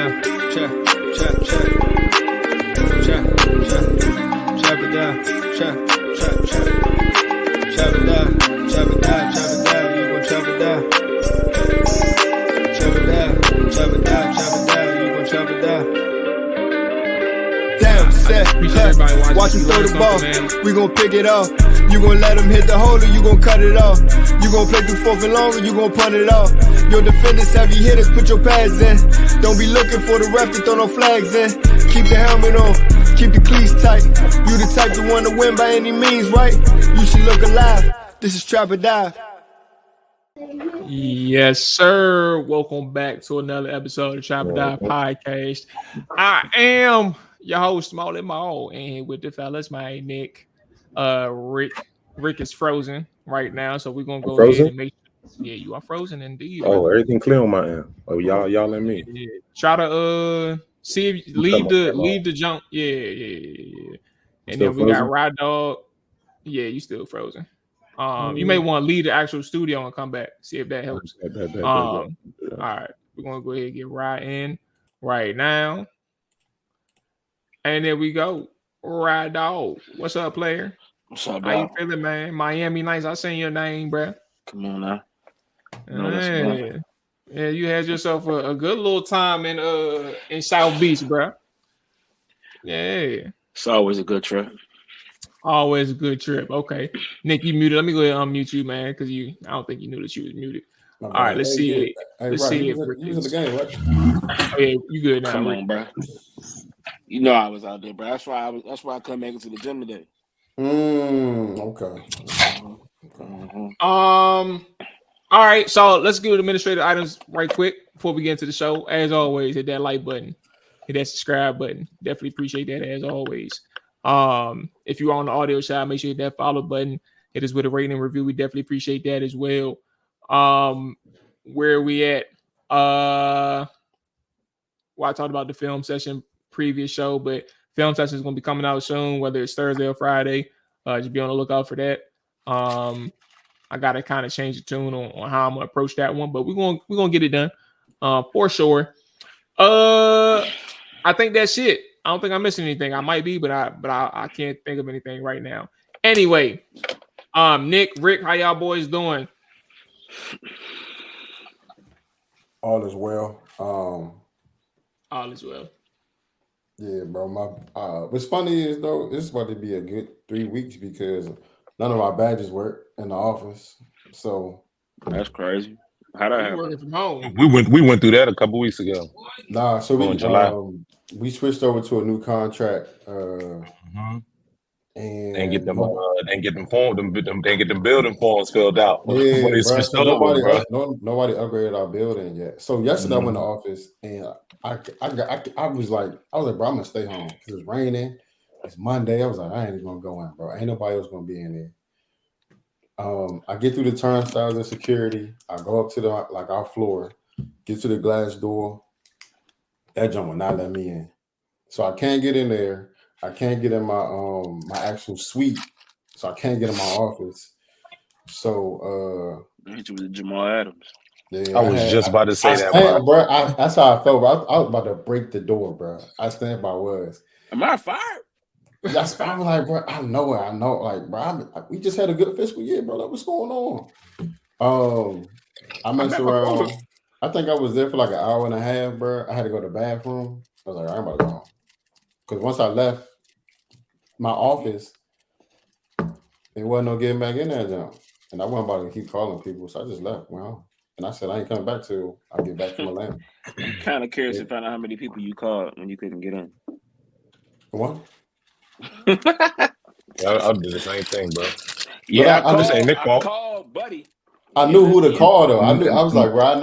down, chop it down, chop it down, you gon' chop it down. Chop it down, you gon' chop it down. Damn, set, watch him throw the ball, we gon' pick it off. You gon' let him hit the hole or you gon' cut it off. You gon' play through fourth and long or you gon' punt it off. Your defenders, heavy hitters, put your pads in. Don't be looking for the ref to throw no flags in. Keep the helmet on, keep the cleats tight. You the type to want to win by any means, right? You should look alive. This is Trap or Dive. Yes, sir. Welcome back to another episode of Trap or Dive Podcast. I am your host, Small and Mual, and with the fellas, my Nick, Rick is frozen right now, so we're gonna go ahead and make. Yeah, you are frozen indeed. Oh, everything clear on my end. Oh, y'all and me. Yeah. Try to see if leave the jump. Yeah. And Still then we got Ride Dog. Yeah, you still frozen. You may want to leave the actual studio and come back. See if that helps. All right, we're gonna go ahead and get right in right now. And there we go. Ride Dog. What's up, player? What's up, How bro? you feeling, man? Miami Nice. I seen your name, bro. Come on now. Yeah, you had yourself a good little time in South Beach, bro. Yeah. It's always a good trip. Always a good trip. Okay. Nick, you muted. Let me go ahead and unmute you, man, because I don't think you knew that you was muted. All right, let's see it. Let's see if you was in the game, right? Oh, yeah, you good now. Come on, bro. You know I was out there, bro. That's why I couldn't make it to the gym today. Okay. All right, so let's do administrative items right quick before we get into the show. As always, hit that like button, hit that subscribe button. Definitely appreciate that as always. If you're on the audio side, make sure you hit that follow button. Hit us with a rating and review. We definitely appreciate that as well. Where are we at? Well, I talked about the film session previous show, but film session is going to be coming out soon, whether it's Thursday or Friday. Just be on the lookout for that. I got to kind of change the tune on how I'm going to approach that one, but we're going to get it done for sure. I think that's it. I don't think I'm missing anything. I might be, but I can't think of anything right now. Anyway, Nick, Rick, how y'all boys doing? All is well. All is well. Yeah, bro. What's funny is though, it's about to be a good 3 weeks because none of our badges work in the office. So that's crazy. How that happen? Working from home. We went through that a couple weeks ago. Nah, so we switched over to a new contract. And get them building forms filled out. Yeah, bro, so nobody upgraded our building yet. So yesterday I went to the office and I was like, bro, I'm gonna stay home because it's raining. It's Monday. I was like, I ain't even gonna go in, bro. Ain't nobody else gonna be in there. I get through the turnstiles and security. I go up to our floor, get to the glass door. That jump will not let me in. So I can't get in there. I can't get in my actual suite. So I can't get in my office. So hit you with Jamal Adams. Yeah, I was just about to say that, bro. That's how I felt, bro. I was about to break the door, bro. I stand by was. Am I fired? That's I'm like, bro. I know, like, bro. We just had a good fiscal year, bro. Like, what's going on? I messed around. I think I was there for like an hour and a half, bro. I had to go to the bathroom. I was like, I'm about to go home. Because once I left my office, there wasn't no getting back in there, jump. And I wasn't about to keep calling people, so I just left, went home. And I said, I ain't coming back till I get back from Atlanta. I'm kind of curious to find out how many people you called when you couldn't get in. What? I'll do the same thing, bro. Yeah, I'm just saying, Nick called Buddy. I knew who to call though. I was like, bro, I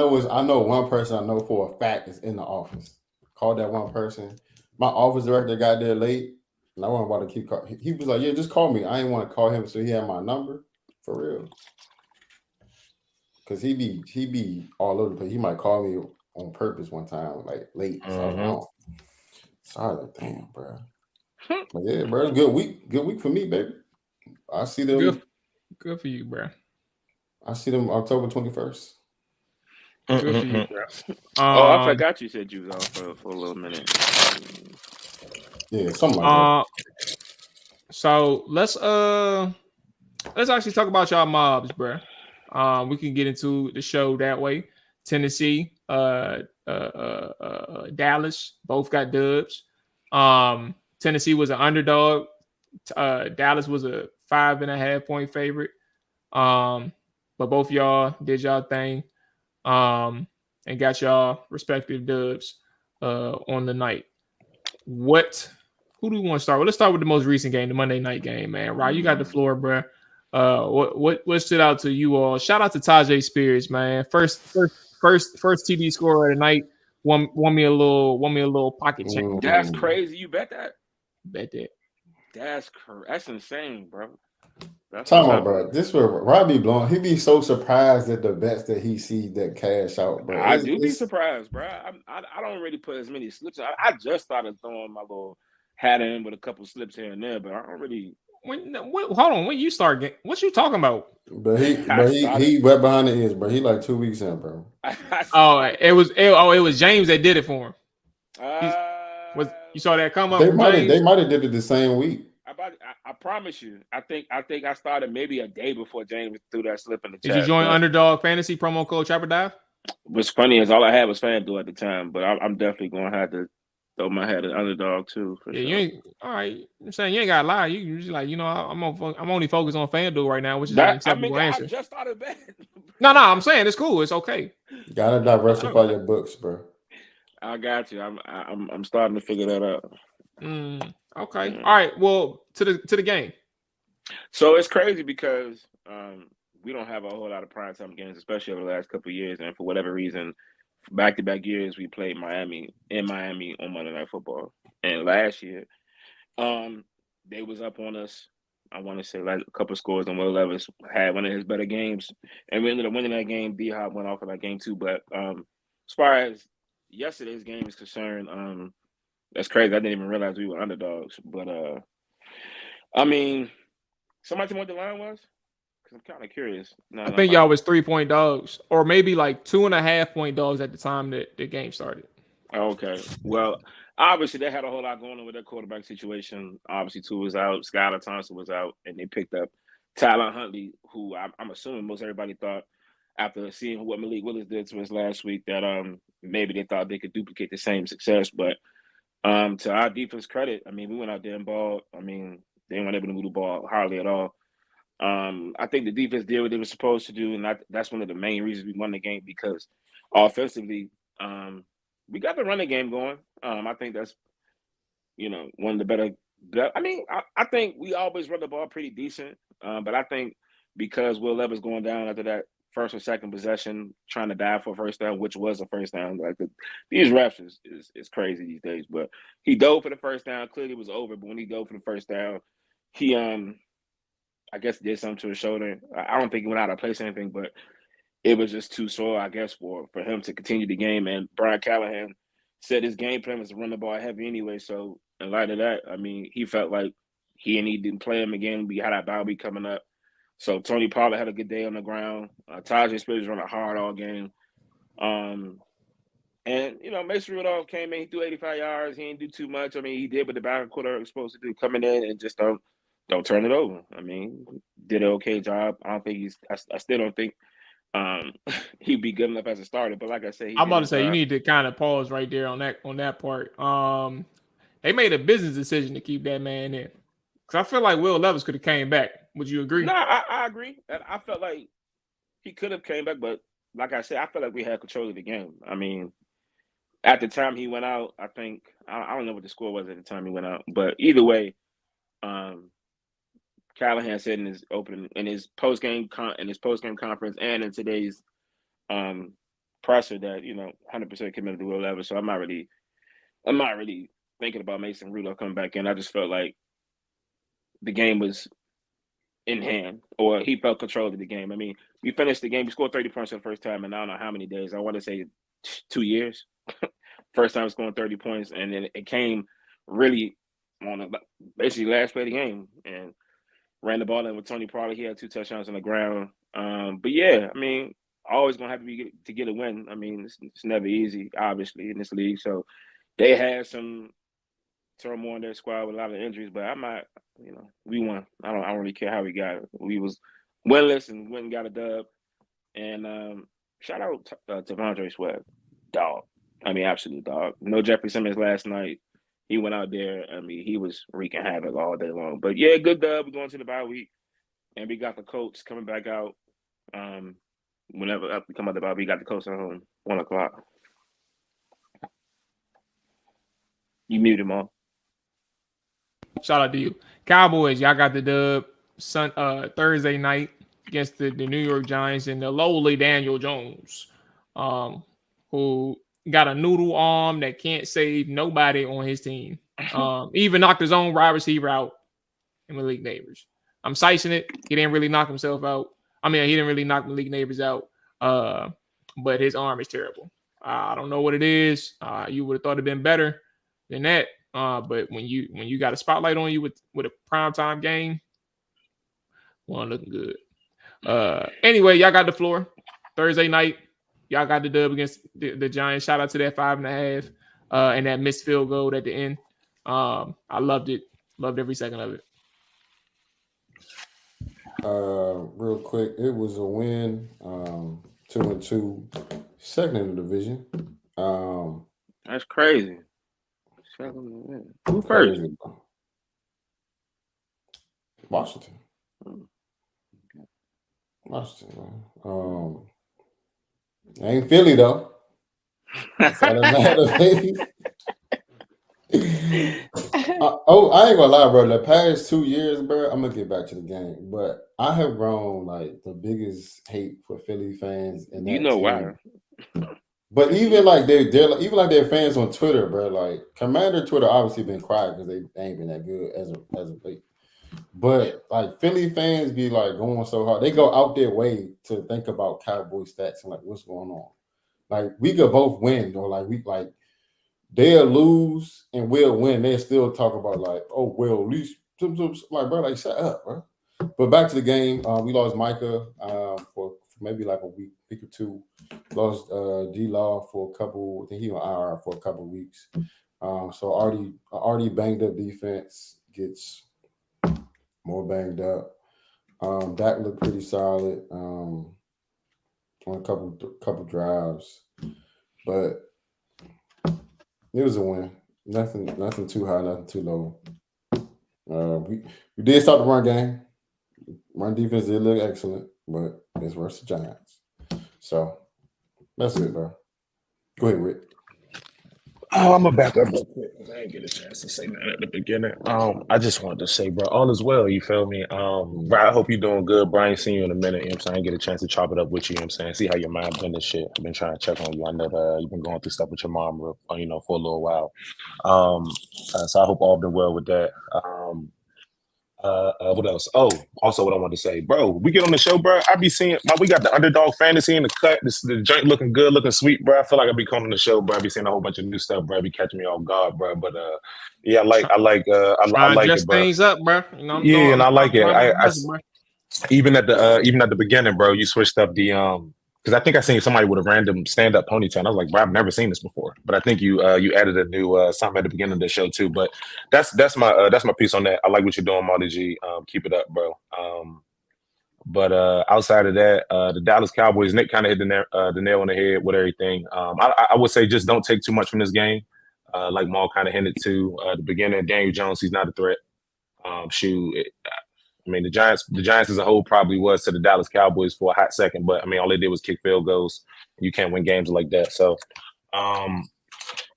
know one person I know for a fact is in the office. Called that one person. My office director got there late, and I wasn't about to keep calling. He was like, yeah, just call me. I didn't want to call him, so he had my number for real. Cause he be all over the place. He might call me on purpose one time, like late. So I was like, damn, bro. But yeah, bro, good week for me, baby. I see them. Good for you, bro. I see them October 21st. Good for you, bro. Oh, I forgot you said you was off for a little minute. Yeah, something like that. So let's actually talk about y'all mobs, bro. We can get into the show that way. Tennessee, Dallas, both got dubs. Tennessee was an underdog. Dallas was a 5.5 point favorite. But both y'all did y'all thing. And got y'all respective dubs on the night. Who do we want to start with? Let's start with the most recent game, the Monday night game, man. Right, you got the floor, bro. What stood out to you all? Shout out to Tajay Spears, man. First TD scorer of the night. Won me a little pocket change. That's crazy. You bet that? Bet that. That's insane, bro. Talking about, bro. This where Robbie Blunt, he be so surprised at the bets that he sees that cash out, bro. I do be surprised, bro. I don't really put as many slips. I just started throwing my little hat in with a couple slips here and there, but I don't really. Hold on, when you start getting, what you talking about? But he wet behind the ears, bro. He like 2 weeks in, bro. It was James that did it for him. You saw that come up? They might have did it the same week. I promise you. I think I started maybe a day before James threw that slip in the chat. Did you join Underdog Fantasy promo code Trapper Dive? What's funny is all I had was FanDuel at the time, but I'm definitely gonna have to throw my head at Underdog too. For sure. You ain't all right. I'm saying you ain't gotta lie. You just like I'm only focused on FanDuel right now, which is an acceptable answer. I just started betting. No, I'm saying it's cool. It's okay. Gotta diversify your books, bro. I got you. I'm starting to figure that out. Okay. All right. Well, to the game. So it's crazy because we don't have a whole lot of primetime games, especially over the last couple of years, and for whatever reason, back-to-back years we played Miami on Monday Night Football, and last year, they was up on us. I want to say like a couple of scores, and Will Levis had one of his better games, and we ended up winning that game. D-Hop went off in that game too, but as far as yesterday's game is concerned, that's crazy. I didn't even realize we were underdogs. But I mean, somebody tell me what the line was? Because I'm kind of curious. I think y'all was 3-point dogs, or maybe like 2.5 point dogs at the time that the game started. Okay. Well, obviously they had a whole lot going on with their quarterback situation. Obviously, Tua was out, Skylar Thompson was out, and they picked up Tyler Huntley, who I'm assuming most everybody thought after seeing what Malik Willis did to us last week that maybe they thought they could duplicate the same success, but. To our defense credit, I mean, we went out there and balled. I mean, they weren't able to move the ball hardly at all. I think the defense did what they were supposed to do, and that's one of the main reasons we won the game because offensively, we got the running game going. I think that's, one of the better. I mean, I think we always run the ball pretty decent, but I think because Will Levis going down after that first or second possession, trying to dive for a first down, which was a first down. Like these refs is crazy these days. But he dove for the first down. Clearly it was over. But when he dove for the first down, he I guess did something to his shoulder. I don't think he went out of place or anything, but it was just too sore, I guess, for him to continue the game. And Brian Callahan said his game plan was to run the ball heavy anyway. So in light of that, I mean, he felt like he didn't play him again. We had our bye week coming up. So Tony Pollard had a good day on the ground. Tajay Spears running hard all game. And, Mason Rudolph came in. He threw 85 yards. He didn't do too much. I mean, he did what the backup quarterback was supposed to do, coming in and just don't turn it over. I mean, did an okay job. I still don't think he'd be good enough as a starter. But like I said, I'm about to say, you need to kind of pause right there on that part. They made a business decision to keep that man in. Because I feel like Will Levis could have came back. Would you agree? No, I agree. I felt like he could have came back, but like I said, I felt like we had control of the game. I mean, at the time he went out, I think I don't know what the score was at the time he went out, but either way, Callahan said in his post game conference and in today's presser that 100% committed to Will Levis. So I'm not really thinking about Mason Rudolph coming back in. I just felt like the game was in hand, or he felt control of the game. I mean, we finished the game. We scored 30 points for the first time in I don't know how many days. I want to say 2 years. First time scoring 30 points, and then it came really on basically last play of the game, and ran the ball in with Tony Pollard. He had 2 touchdowns on the ground. But yeah, I mean, always gonna have to get a win. I mean, it's never easy, obviously, in this league. So they had some turmoil in their squad with a lot of injuries, but I'm not, we won. I don't really care how we got it. We was winless and went and got a dub. And shout out to Devondre Sweat, dog. I mean, absolute dog. No Jeffrey Simmons last night. He went out there. I mean, he was wreaking havoc all day long. But yeah, good dub. We're going to the bye week, and we got the Colts coming back out. Whenever we come out the bye, we got the Colts at home, 1:00. You muted them all. Shout out to you, Cowboys. Y'all got the dub Thursday night against the New York Giants and the lowly Daniel Jones, who got a noodle arm that can't save nobody on his team. Even knocked his own wide receiver out in Malik Neighbors. I'm sizing it. He didn't really knock himself out. I mean, he didn't really knock Malik Neighbors out, but his arm is terrible. I don't know what it is. You would have thought it'd been better than that. But when you got a spotlight on you with a primetime game, well, looking good. Anyway, y'all got the floor. Thursday night, y'all got the dub against the Giants. Shout out to that 5.5 and that missed field goal at the end. I loved it. Loved every second of it. Real quick, it was a win. 2-2, second in the division. That's crazy. Who first? Washington. Washington. Ain't Philly though. That's all that matters, baby. I ain't gonna lie, bro. The past 2 years, bro, I'm gonna get back to the game, but I have grown like the biggest hate for Philly fans, and you know why. But even like their fans on Twitter, bro. Like Commander Twitter, obviously been quiet because they ain't been that good as of late. But like Philly fans be like going so hard, they go out their way to think about Cowboy stats and like what's going on. Like we could both win, or like they'll lose and we'll win. They still talk about like, oh well, at least like bro, like shut up, bro. But back to the game, we lost Micah for maybe like a week or two. Lost D-Law for a couple. I think he on IR for a couple weeks. So already banged up defense gets more banged up. Dak looked pretty solid on a couple drives, but it was a win. Nothing too high, nothing too low. We did start the run game. Run defense did look excellent, but it's versus the Giants. So that's it, bro. Go ahead, Rick. Oh, I'm gonna back up real quick because I didn't get a chance to say that at the beginning. I just wanted to say, bro, all is well. You feel me? Bro, I hope you're doing good, bro. I ain't seen you in a minute. You know what I'm saying? I didn't get a chance to chop it up with you. You know what I'm saying? See how your mind been and shit. I've been trying to check on you. I know that you've been going through stuff with your mom, for a little while. So I hope all been well with that. What else? Oh, also what I wanted to say, bro, we get on the show, bro. I be seeing, we got the Underdog fantasy in the cut. The joint looking good, looking sweet, bro. I feel like I be coming on the show, bro. I be seeing a whole bunch of new stuff, bro. I be catching me off guard, bro. But yeah, I like it, bro. Things up, bro. And I like it. I even at the beginning, bro, you switched up the because I think I seen somebody with a random stand-up ponytail. And I was like, bro, I've never seen this before. But I think you added a new something at the beginning of the show too. But that's my piece on that. I like what you're doing, Marty G. Keep it up, bro. But outside of that, the Dallas Cowboys, Nick kind of hit the nail on the head with everything. I would say just don't take too much from this game. Like Maul kind of hinted to the beginning. Daniel Jones, he's not a threat. I mean, the Giants as a whole probably was to the Dallas Cowboys for a hot second, but I mean, all they did was kick field goals. You can't win games like that. So,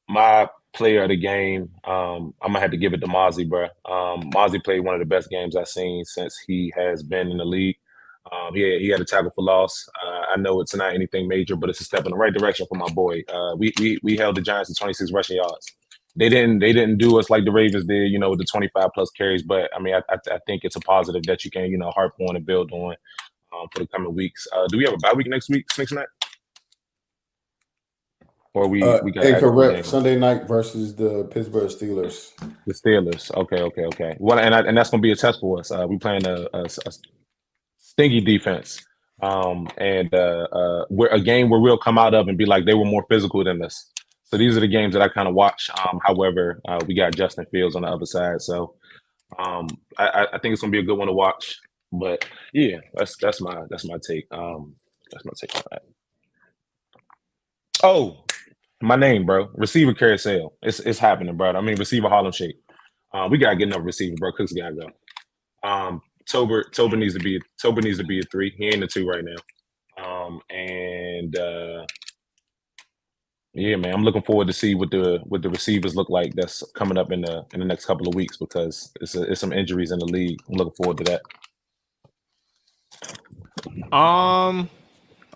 my player of the game, I'm gonna have to give it to Mozzie, bro. Mozzie played one of the best games I've seen since he has been in the league. He had a tackle for loss. I know it's not anything major, but it's a step in the right direction for my boy. We held the Giants to 26 rushing yards. They didn't do us like the Ravens did, with the 25 plus carries. But I mean, I think it's a positive that you can, harp on and build on for the coming weeks. Do we have a bye week next night? Or we got incorrect Sunday night versus the Pittsburgh Steelers. The Steelers. Okay. Well, and that's gonna be a test for us. We playing a stingy defense. and we're a game where we'll come out of and be like they were more physical than us. So these are the games that I kind of watch. However, we got Justin Fields on the other side, so I think it's gonna be a good one to watch. But yeah, that's my take. That's my take on that. Oh, my name, bro. Receiver carousel. It's happening, bro. I mean, receiver Harlem Shake. We gotta get another receiver, bro. Cooks gotta go. Tober needs to be a 3. He ain't a 2 right now. Yeah, man, I'm looking forward to see what the receivers look like that's coming up in the next couple of weeks because it's some injuries in the league. I'm looking forward to that.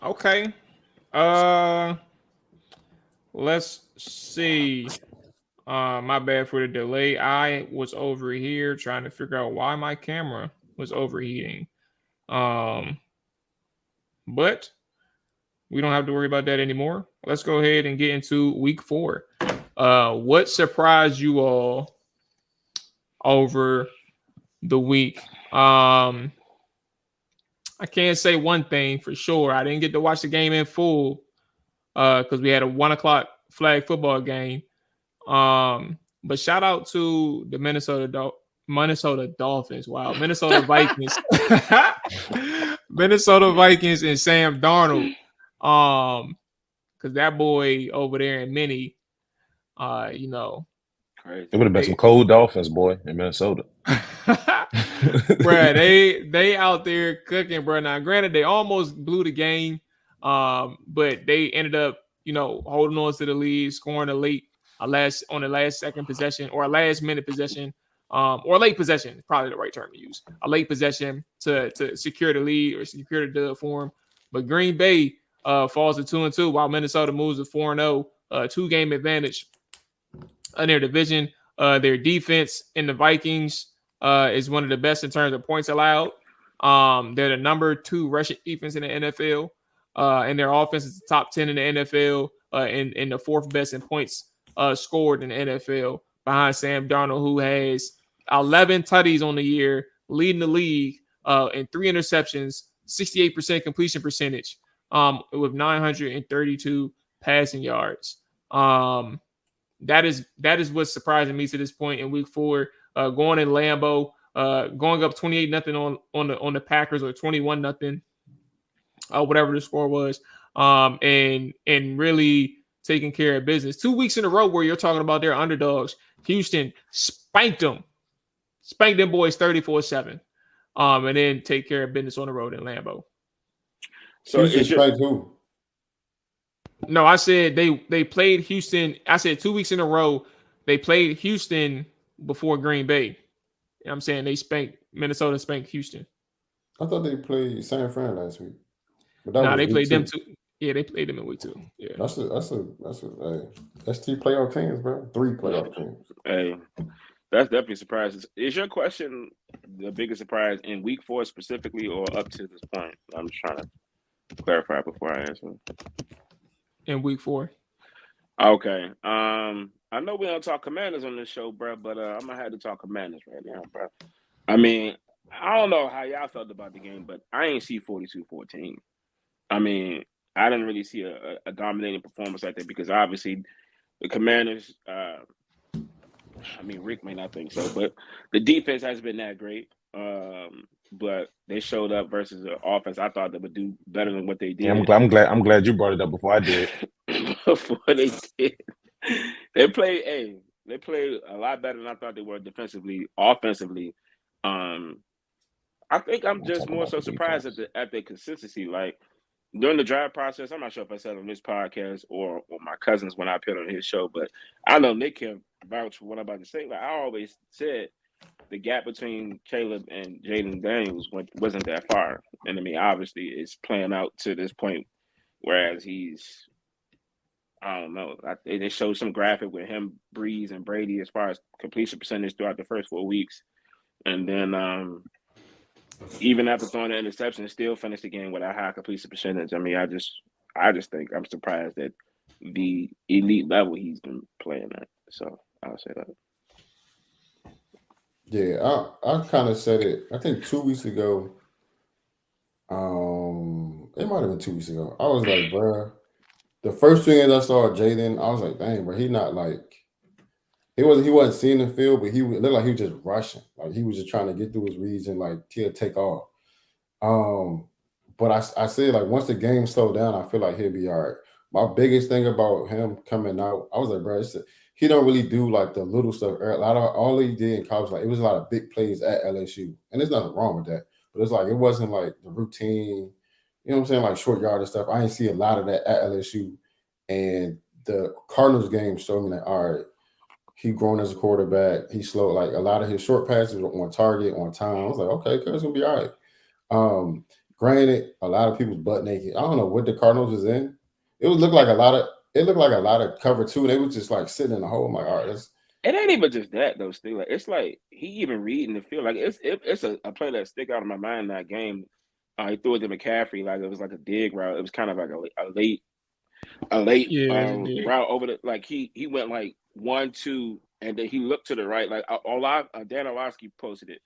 Okay. Let's see. My bad for the delay. I was over here trying to figure out why my camera was overheating. But we don't have to worry about that anymore. Let's go ahead and get into week 4. What surprised you all over the week? I can't say one thing for sure. I didn't get to watch the game in full because we had a 1:00 flag football game. But shout out to the Minnesota Dolphins. Wow, Minnesota Vikings. Minnesota Vikings and Sam Darnold. Because that boy over there in Mini, Crazy. It would have been some cold Dolphins, boy, in Minnesota. Bruh, they out there cooking, bro. Now, granted, they almost blew the game, but they ended up, holding on to the lead, scoring on the last second possession or a last minute possession, or late possession, probably the right term to use. A late possession to secure the lead or secure the dub for them. But Green Bay falls to 2-2 while Minnesota moves to 4-0, 2-game advantage in their division. Their defense in the Vikings is one of the best in terms of points allowed. They're the number 2 rushing defense in the NFL, and their offense is the top 10 in the NFL, and the 4th best in points scored in the NFL behind Sam Darnold, who has 11 tutties on the year, leading the league in 3 interceptions, 68% completion percentage, with 932 passing yards. That is what's surprising me to this point in week 4. Going in Lambeau, going up 28-0 on the Packers, or 21-0, whatever the score was, and really taking care of business. 2 weeks in a row where you're talking about their underdogs. Houston spanked them boys 34-7, and then take care of business on the road in Lambeau. So it's who? No, I said they played Houston. I said 2 weeks in a row they played Houston before Green Bay. I'm saying Minnesota spanked Houston. I thought they played San Fran last week. No, they played them too. Yeah, they played them in week 2. Yeah, that's 2 playoff teams, bro. 3 playoff teams. Hey, that's definitely surprising. Is your question the biggest surprise in week 4 specifically, or up to this point? I'm just trying to clarify before I answer. In week 4. Okay. I know we don't talk Commanders on this show, bro, but I'm gonna have to talk Commanders right now, bro. I mean, I don't know how y'all felt about the game, but I ain't see 42-14. I mean, I didn't really see a dominating performance like that because obviously the Commanders. Rick may not think so, but the defense hasn't been that great. But they showed up versus the offense. I thought they would do better than what they did. Yeah, I'm glad you brought it up before I did. Before they did, they played a lot better than I thought they were defensively. Offensively, I think I'm just more so surprised at the consistency. Like during the draft process, I'm not sure if I said on this podcast or my cousins when I appeared on his show, but I know Nick can vouch for what I'm about to say. Like I always said, the gap between Caleb and Jaden Daniels wasn't that far. And I mean, obviously it's playing out to this point, whereas he's, I don't know. They showed some graphic with him, Breeze, and Brady as far as completion percentage throughout the first 4 weeks. And then even after throwing the interception, still finished the game with a high completion percentage. I mean, I just think I'm surprised at the elite level he's been playing at. So I'll say that. Yeah, I kind of said it. I think 2 weeks ago. it might have been 2 weeks ago. I was like, bro, the first thing that I saw Jaden, I was like, dang, bro, he not like he wasn't seeing the field, but he looked like he was just rushing. Like he was just trying to get through his reads and like he'll take off. But I said like once the game slowed down, I feel like he'll be all right. My biggest thing about him coming out, I was like, bro, he don't really do like the little stuff. A lot of all he did in college, like it was a lot of big plays at LSU, and there's nothing wrong with that. But it's like it wasn't like the routine, you know what I'm saying, like short yard and stuff. I didn't see a lot of that at LSU, and the Cardinals game showed me that all right, he grown as a quarterback. He slow like a lot of his short passes were on target, on time. I was like, okay, it's gonna be all right. Granted, a lot of people's butt naked. I don't know what the Cardinals was in. It looked like a lot of cover two. They was just like sitting in the hole. I'm like, all right, it ain't even just that though. Still, like it's like he even reading the field. Like it's a play that stick out of my mind in that game. He threw it to McCaffrey like it was like a dig route. It was kind of like a late route over the like he went like 1-2 and then he looked to the right like Dan Orlovsky posted it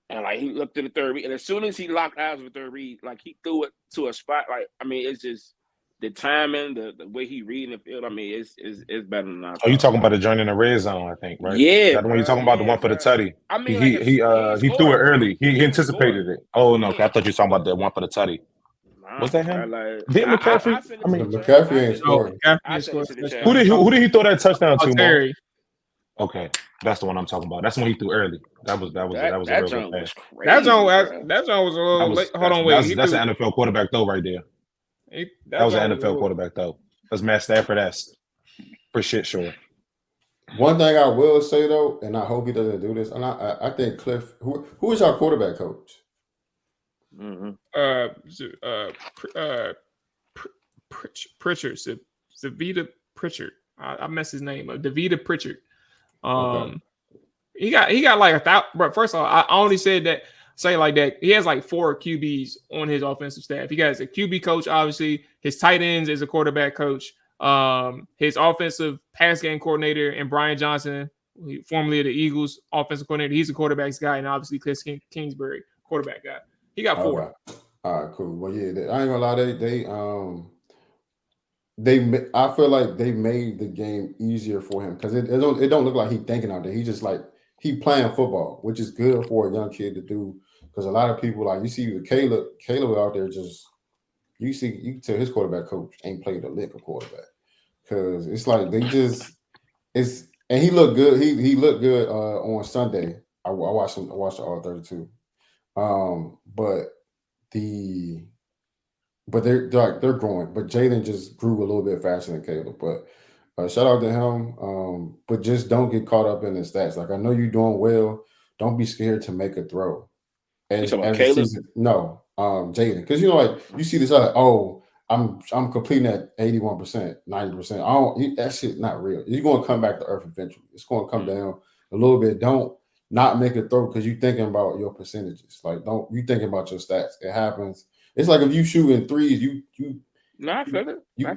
and like he looked to the third read and as soon as he locked eyes with the third read like he threw it to a spot like I mean it's just the timing the way he reading the field I mean it's better than I thought. Oh, you talking about the joint in the red zone? I think right. Yeah, that's the one you talking about the one for the tutty. I mean he threw it early. He anticipated it. Oh no, okay. I thought you were talking about the one for the tutty. Was that him? Did McCaffrey? McCaffrey ain't scoring. Who did he throw that touchdown to? Terry. Okay, that's the one I'm talking about. That's the one he threw early. That was a real pass. That zone was a little late. Hold on, wait. That's an NFL quarterback throw right there. That was an NFL quarterback throw. That's Matt Stafford-esque. For shit, sure. One thing I will say though, and I hope he doesn't do this, and I think Cliff, who is our quarterback coach? Pritchard, Zavita Pritchard. I messed his name up. Davita Pritchard. Okay. He got like 1,000. But first of all, I only said that say like that. He has like 4 QBs on his offensive staff. He got a QB coach, obviously. His tight ends is a quarterback coach. His offensive pass game coordinator and Brian Johnson, formerly of the Eagles, offensive coordinator. He's a quarterbacks guy, and obviously Cliff Kingsbury, quarterback guy. He got 4. Right. All right, cool. Well, yeah, I ain't gonna lie. I feel like they made the game easier for him because it don't look like he thinking out there. He just like he playing football, which is good for a young kid to do. Because a lot of people like you see Caleb out there just you can tell his quarterback coach ain't played a lick of quarterback because it's like they just and he looked good. He looked good on Sunday. I watched the all 32. But they're growing. But Jaden just grew a little bit faster than Caleb. But shout out to him. But just don't get caught up in the stats. Like I know you're doing well. Don't be scared to make a throw. As Caleb? No, Jaden. Because you know, like you see this other. Oh, I'm completing at 81%, 90%. That shit not real. You're going to come back to earth eventually. It's going to come down a little bit. Don't not make a throw because you're thinking about your percentages. Like don't you thinking about your stats? It happens. It's like if you shoot in threes, you 10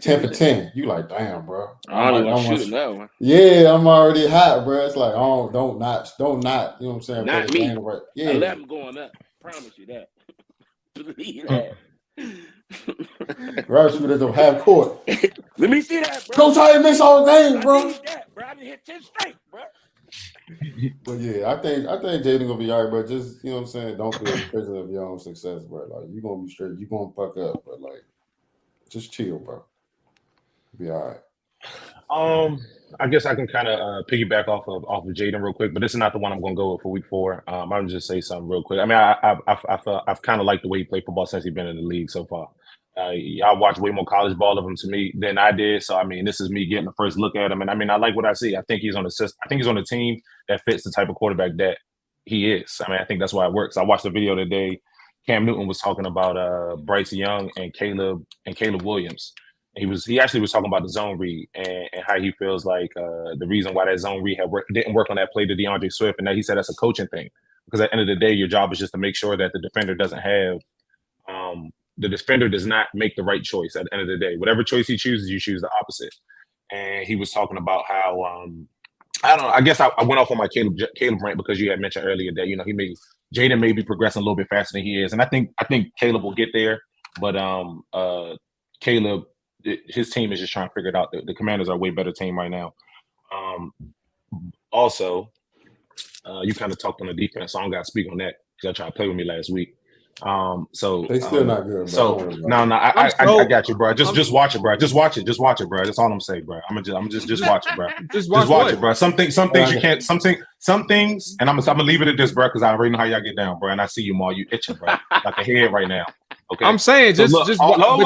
for 10. You like, damn, bro. I don't want to shoot now. Yeah, I'm already hot, bro. It's like, oh, don't not. You know what I'm saying? Not me. Right. Yeah, I let him going up. Promise you that. Believe that. Right shooters don't have court. Let me see that, bro. Go try to miss all game, bro. I need that, bro. I didn't hit 10 straight, bro. But yeah, I think Jaden gonna be all right, but just you know what I'm saying, don't be a prisoner of your own success, bro. Like you're gonna be straight, you're gonna fuck up, but like just chill, bro. Be all right. I guess I can kind of piggyback off of Jaden real quick, but this is not the one I'm gonna go with for week 4. I'll just say something real quick. I mean, I've kind of liked the way he played football since he's been in the league so far. Y'all watch way more college ball of him to me than I did. So I mean, this is me getting the first look at him, and I mean, I like what I see. I think he's on a team that fits the type of quarterback that he is. I mean, I think that's why it works. I watched the video today. Cam Newton was talking about Bryce Young and Caleb Williams. He actually was talking about the zone read and how he feels like the reason why that zone read didn't work on that play to DeAndre Swift, and that he said that's a coaching thing because at the end of the day, your job is just to make sure that the defender doesn't have. The defender does not make the right choice at the end of the day. Whatever choice he chooses, you choose the opposite. And he was talking about how I don't know. I guess I went off on my Caleb rant because you had mentioned earlier that Jaden may be progressing a little bit faster than he is, and I think Caleb will get there. But Caleb, his team is just trying to figure it out. The Commanders are a way better team right now. Also, you kind of talked on the defense, so I don't got to speak on that because y'all tried to play with me last week. So they still not good. Bro. So I got you, bro. Just watch it, bro. Just watch it, bro. That's all I'm saying, bro. I'm just watch it, bro. Just watch it, bro. Some things you can't. Some things, and I'm gonna leave it at this, bro, because I already know how y'all get down, bro. And I see you, Mual. You itching, bro, like a head right now. Okay. I'm saying just whoa. The only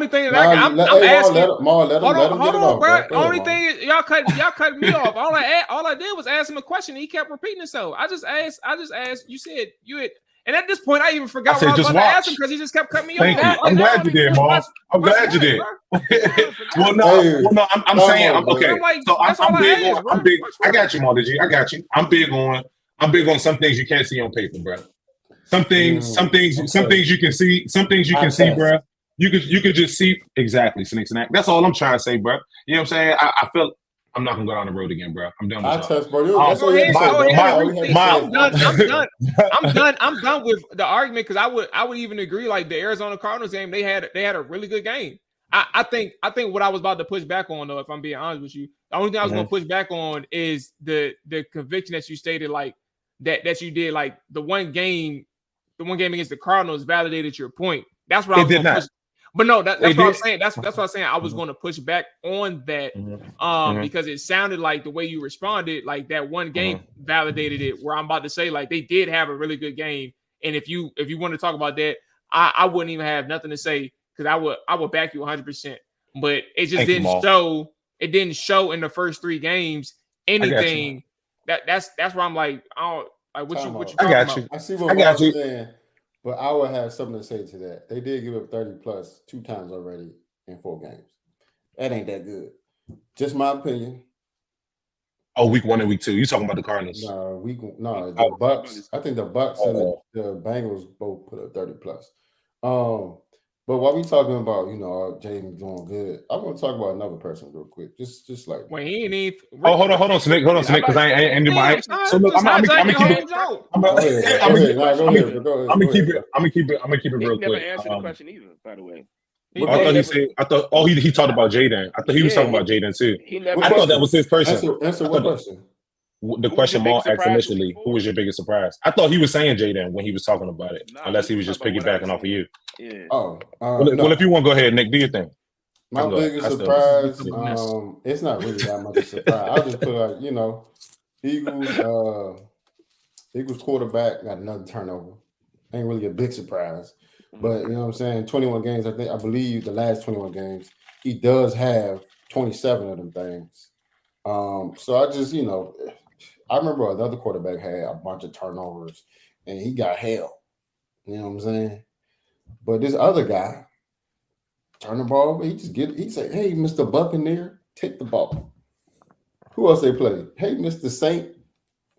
thing that I'm asking. Hold on, bro. The only thing is y'all cut me off. All I did was ask him a question. And he kept repeating himself. I just asked. You said you had, and at this point, I even forgot what I was about to ask him because he just kept cutting me off. Thank you. I'm glad you did, Mual. I'm glad you did. Well, no. I'm saying, okay. So I'm big. I got you, Mual. I got you. I'm big on some things you can't see on paper, bro. Some things you can see. Some things you can see, bro. You could just see exactly snakes and that. That's all I'm trying to say, bro. You know what I'm saying? I feel I'm not gonna go down the road again, bro. I'm done with I'm done with the argument because I would even agree. Like the Arizona Cardinals game, they had a really good game. I think what I was about to push back on, though, if I'm being honest with you, the only thing I was gonna push back on is the conviction that you stated, like that you did, like the one game against the Cardinals validated your point. That's what I was going to push. But no, that's what I'm saying. That's what I'm saying. I was going to push back on that because it sounded like the way you responded, like that one game validated it. Where I'm about to say, like they did have a really good game, and if you want to talk about that, I wouldn't even have nothing to say because I would back you 100%. But it just didn't show. It didn't show in the first 3 games anything. That's where I'm like, I don't. Like what you I got you. I see what Mark's saying, but I would have something to say to that. They did give up 30 plus 2 times already in 4 games. That ain't that good. Just my opinion. Oh, week 1 and week 2. You talking about the Cardinals? The Bucks. I think the Bucks and the Bengals both put up 30 plus. But while we talking about, Jaden doing good, I want to talk about another person real quick. Just like when he ain't. Hold on, Snake, because I ain't anybody. So look, I'm gonna keep it. I'm gonna keep it real quick. Never answered the question either, by the way. He talked about Jaden. I thought he was talking about Jaden too. I thought that was his person. Answer what question? The question Mual asked initially, who was your biggest surprise? I thought he was saying Jaden when he was talking about it, unless he was just piggybacking off of you. Yeah. Well, if you want to go ahead, Nick, do your thing. My biggest surprise, it's not really that much of a surprise. I just put Eagles quarterback got another turnover. Ain't really a big surprise. But you know what I'm saying? 21 games, I believe the last 21 games, he does have 27 of them things. So I just, I remember another quarterback had a bunch of turnovers and he got hell. You know what I'm saying? But this other guy turned the ball over. He said, "Hey, Mr. Buccaneer, take the ball." Who else they play? "Hey, Mr. Saint,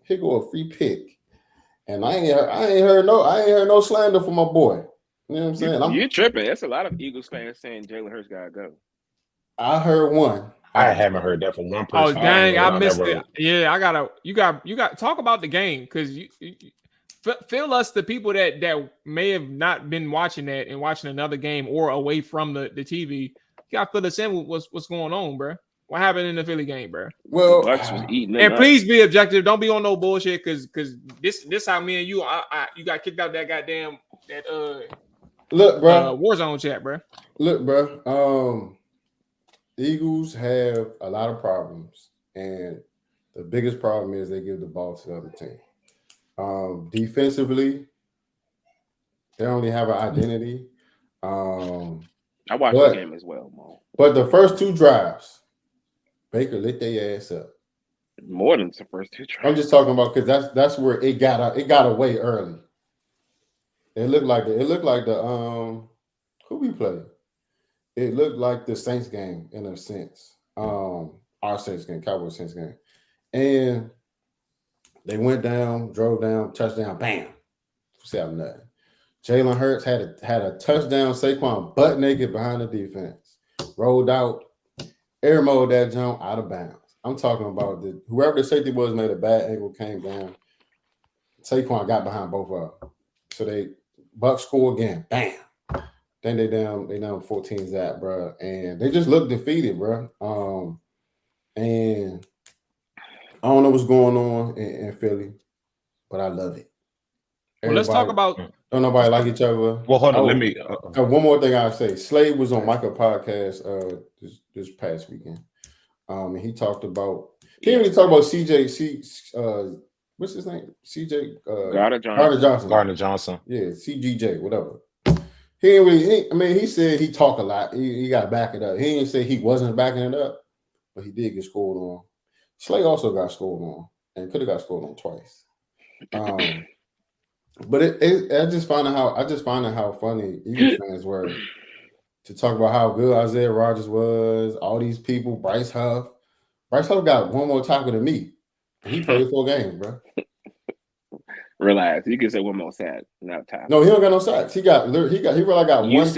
here go a free pick." And I ain't heard no slander for my boy. You know what I'm saying? You're tripping. That's a lot of Eagles fans saying Jalen Hurts gotta go. I heard one. I haven't heard that from one person. Oh dang, I missed it. Yeah, you got talk about the game because you feel us, the people that may have not been watching that and watching another game or away from the TV. You got to fill us in with what's going on, bro. What happened in the Philly game, bro? Well, Bucks was eating and please be objective. Don't be on no bullshit because this how me and you you got kicked out that goddamn look, bro, Warzone chat, bro. Look, bro. Eagles have a lot of problems, and the biggest problem is they give the ball to the other team. Defensively, they only have an identity. I watched the game as well, Mo. But the first 2 drives, Baker lit their ass up. More than the first 2 drives. I'm just talking about because that's where it got away early. It looked like the who we played. It looked like the Saints game in a sense. Our Saints game, Cowboys Saints game. And they went down, drove down, touchdown, bam. 7-0. Jalen Hurts had a touchdown. Saquon butt naked behind the defense. Rolled out, air mode that jump out of bounds. I'm talking about whoever the safety was made a bad angle, came down. Saquon got behind both of them. So Bucks score again. Bam. Then they down 14-0, bro. And they just look defeated, bro. And I don't know what's going on in Philly, but I love it. Well, let's talk about. Don't nobody like each other. Well, hold on. Let me. One more thing I'll say. Slade was on Michael podcast this past weekend. And he talked about. He didn't really talk about CJ. What's his name? CJ. Gardner Johnson. Yeah, CGJ. Whatever. He didn't really. He said he talked a lot. He got to back it up. He didn't say he wasn't backing it up, but he did get scored on. Slade also got scored on, and could have got scored on twice. But I just find out how funny Eagles fans were to talk about how good Isaiah Rodgers was. All these people, Bryce Huff got one more tackle than me. He played 4 games, bro. Relax. You can say one more sack, not tackle. No, he don't got no sacks. He really got one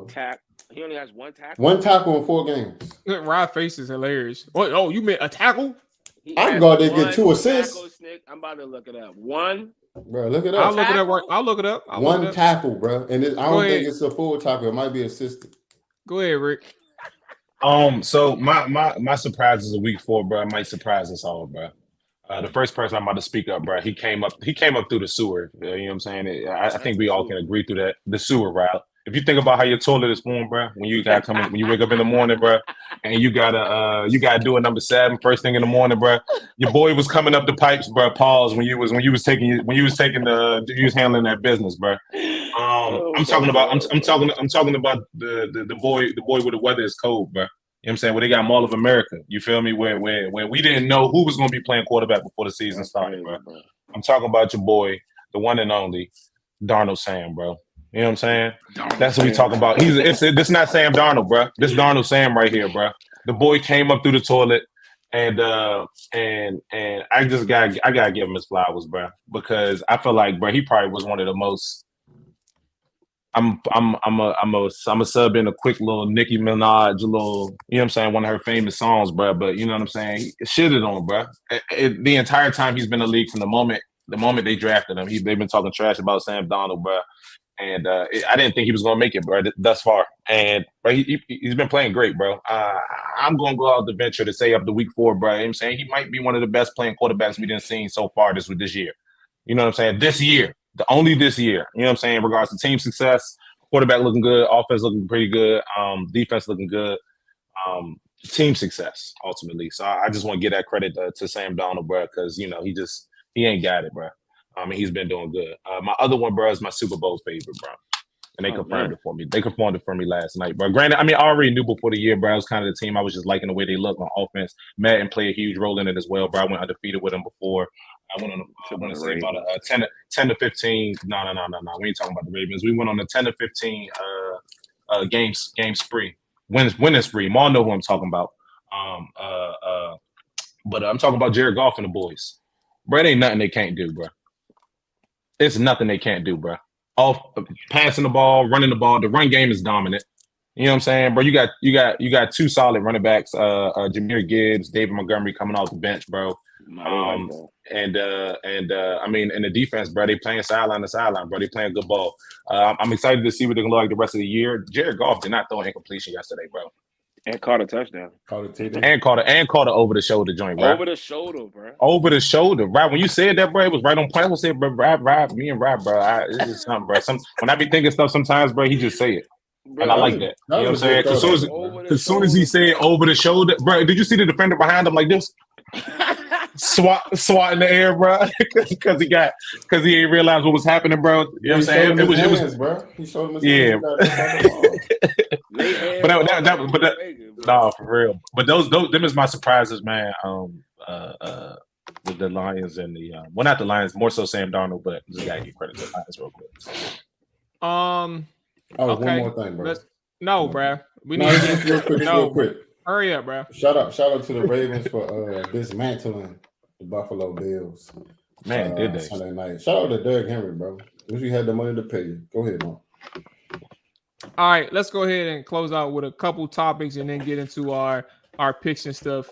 tackle. He only has one tackle. One tackle in 4 games. Rod face is hilarious. Oh, you meant a tackle? I can go there and get 2 assists. I'm about to look it up. One. Bro, look it up. I'll look it up. One tackle, bro. And I don't think it's a full tackle. It might be assisted. Go ahead, Rick. So my surprises of week 4, bro, might surprise us all, bro. The first person I'm about to speak up, bro, he came up through the sewer. You know what I'm saying? I think we all can agree through that. The sewer route. If you think about how your toilet is formed, bro, when you wake up in the morning, bro, and you gotta do a number 7 first thing in the morning, bro. Your boy was coming up the pipes, bro. Pause when you was handling that business, bro. I'm talking about the boy where the weather is cold, bro. You know what I'm saying? Where they got Mall of America. You feel me? Where we didn't know who was gonna be playing quarterback before the season started, bro. I'm talking about your boy, the one and only Darnold Sam, bro. You know what I'm saying? That's what we talking about. This not Sam Darnold, bro. This Darnold Sam right here, bro. The boy came up through the toilet, and I gotta give him his flowers, bro, because I feel like, bro, he probably was one of the most. I'm a sub in a quick little Nicki Minaj, you know what I'm saying, one of her famous songs, bro. But you know what I'm saying, he shitted on, bro. The entire time he's been in the league, from the moment they drafted him, they've been talking trash about Sam Darnold, bro. And I didn't think he was going to make it, bro, thus far. And bro, he's been playing great, bro. I'm going to go out the venture to say up to week 4, bro. You know what I'm saying? He might be one of the best playing quarterbacks we've seen so far this year. You know what I'm saying? This year. Only this year. You know what I'm saying? In regards to team success, quarterback looking good, offense looking pretty good, defense looking good, team success, ultimately. So I just want to give that credit to Sam Darnold, bro, because, you know, he ain't got it, bro. He's been doing good. My other one, bro, is my Super Bowl favorite, bro. And they confirmed it for me. They confirmed it for me last night, bro. Granted, I already knew before the year, bro. It was kind of the team I was just liking the way they look on offense. Madden played a huge role in it as well, bro. I went undefeated with them before. I went on a 10 to 15. No. We ain't talking about the Ravens. We went on a 10 to 15 game spree. Winning spree. Maul know who I'm talking about. But I'm talking about Jared Goff and the boys. Bro, it ain't nothing they can't do, bro. It's nothing they can't do, bro. Passing the ball, running the ball. The run game is dominant. You know what I'm saying, bro? You got 2 solid running backs. Jahmyr Gibbs, David Montgomery coming off the bench, bro. And the defense, bro, they playing sideline to sideline, bro. They playing good ball. I'm excited to see what they're gonna look like the rest of the year. Jared Goff did not throw an incompletion yesterday, bro. And caught a touchdown. Caught a over the shoulder joint, bro. Over the shoulder, bro. Over the shoulder, right? When you said that, bro, it was right on point. I said, bro, me and Rob, bro. This is something, bro. When I be thinking stuff sometimes, bro, he just say it. Bro, and I like that. You know what I'm saying? As soon as he said over the shoulder, bro, did you see the defender behind him like this? swat in the air, bro, because he didn't realize what was happening, bro. You know what I'm saying? It was, bro. He showed him his hands. Nah, for real. But them is my surprises, man. With the Lions and the not the Lions, more so Sam Darnold, but just gotta give credit to the Lions real quick. Okay. One more thing, bro. No, bro. We need to real quick. Hurry up, bro. Shout out to the Ravens for dismantling the Buffalo Bills. Man, did they? Sunday night. Shout out to Doug Henry, bro. Wish you had the money to pay you. Go ahead, man. All right, let's go ahead and close out with a couple topics and then get into our picks and stuff.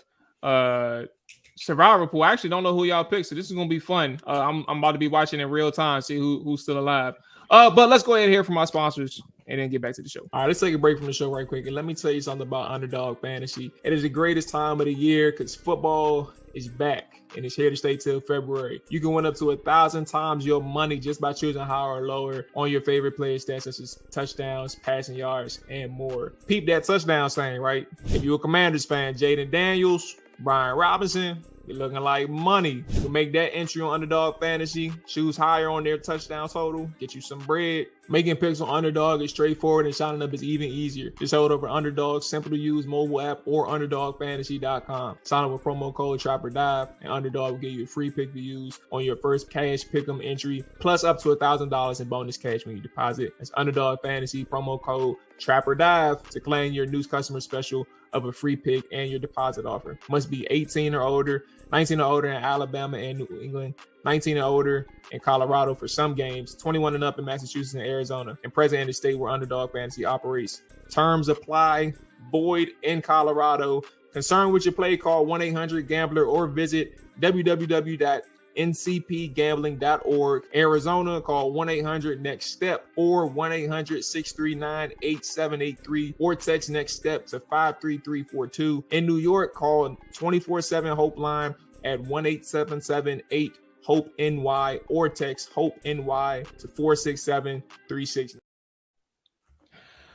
Survivor pool. I actually don't know who y'all picked, so this is gonna be fun. I'm about to be watching in real time, see who's still alive. But let's go ahead and hear from our sponsors and then get back to the show. All right, let's take a break from the show right quick. And let me tell you something about Underdog Fantasy. It is the greatest time of the year because football is back and it's here to stay till February. You can win up to 1,000 times your money just by choosing higher or lower on your favorite player stats such as touchdowns, passing yards, and more. Peep that touchdown saying, right? If you're a Commanders fan, Jaden Daniels, Brian Robinson, you're looking like money. You can make that entry on Underdog Fantasy, choose higher on their touchdown total, get you some bread. Making picks on Underdog is straightforward and signing up is even easier. Just head over Underdog's simple to use mobile app or UnderdogFantasy.com. Sign up with promo code TrapperDive and Underdog will give you a free pick to use on your first cash pick'em entry, plus up to $1,000 in bonus cash when you deposit. That's Underdog Fantasy promo code TrapperDive to claim your new customer special of a free pick and your deposit offer. Must be 18 or older, 19 or older in Alabama and New England, 19 or older in Colorado for some games, 21 and up in Massachusetts and Arizona, and present in the state where Underdog Fantasy operates. Terms apply. Void in Colorado. Concerned with your play, call 1-800-GAMBLER or visit www.ncpgambling.org. Arizona, call 1-800-NEXT-STEP or 1-800-639-8783 or text NEXT STEP to 53342. In New York, call 24/7 HOPEline at 1-877-8-HOPE-NY or text HOPE-NY to 46736.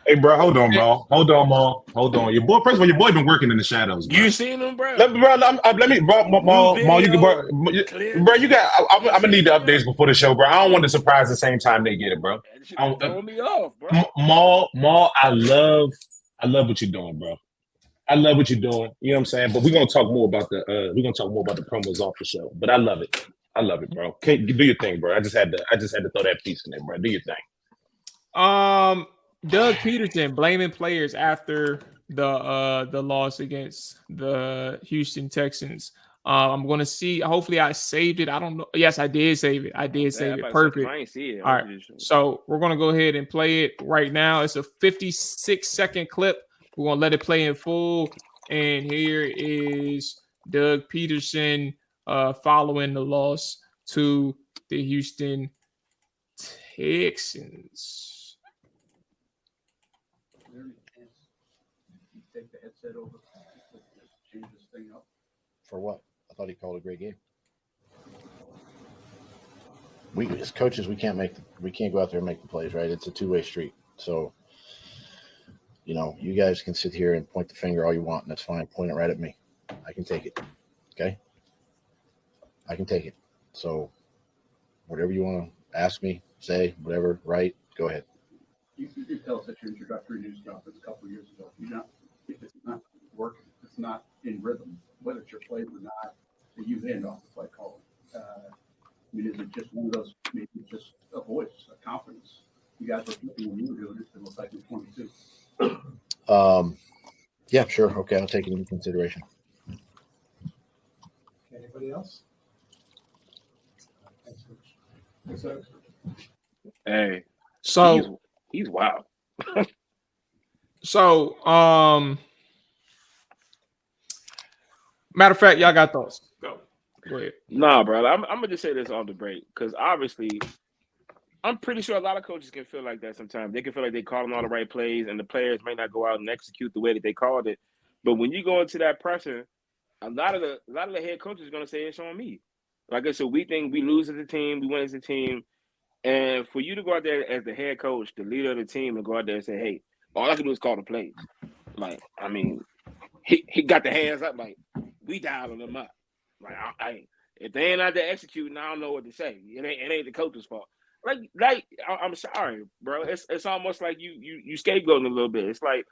Hey, bro, hold on, Maul. Hold on. Your boy, first of all, your boy been working in the shadows, bro. You seen him, bro? Let me, Maul, you can, bro, you got. I'm gonna need the updates before the show, bro. I don't want the surprise the same time they get it, bro. Throw me off, bro. Maul, I love what you're doing, bro. I love what you're doing. You know what I'm saying? But we're gonna talk more about the promos off the show. But I love it, bro. Do your thing, bro. I just had to throw that piece in there, bro. Do your thing. Doug Pederson blaming players after the loss against the Houston Texans. I'm going to see. Hopefully, I saved it. I don't know. Yes, I did save it. Perfect. I ain't see it. All right. So we're going to go ahead and play it right now. It's a 56-second clip. We're going to let it play in full. And here is Doug Pederson following the loss to the Houston Texans. Take the headset over, change this thing up. For what? I thought he called a great game. We as coaches, we can't go out there and make the plays, right? It's a two-way street. So, you guys can sit here and point the finger all you want, and that's fine. Point it right at me. I can take it. Okay? I can take it. So, whatever you want to ask me, say, whatever, right? Go ahead. You did tell us that your introductory news conference a couple of years ago. If it's not working, if it's not in rhythm, whether it's your play or not, that you hand off the play call. Is it just one of those, maybe just a voice, a confidence? You guys were looking when you were doing it, it looks like you're 22. Yeah, sure. Okay, I'll take it into consideration. Anybody else? Hey. So he's wild. So, matter of fact, y'all got thoughts. Go ahead. Nah, bro. I'm gonna just say this on the break because obviously, I'm pretty sure a lot of coaches can feel like that sometimes. They can feel like they calling all the right plays, and the players may not go out and execute the way that they called it. But when you go into that pressure, a lot of the head coaches are gonna say it's on me. Like I said, we think we lose as a team, we win as a team, and for you to go out there as the head coach, the leader of the team, and go out there and say, "Hey, all I can do is call the plays." Like, I mean, he got the hands up, like, we dialing them up. Like, if they ain't out there executing, I don't know what to say. It ain't the coach's fault. Like, I'm sorry, bro. It's almost like you scapegoating a little bit. It's like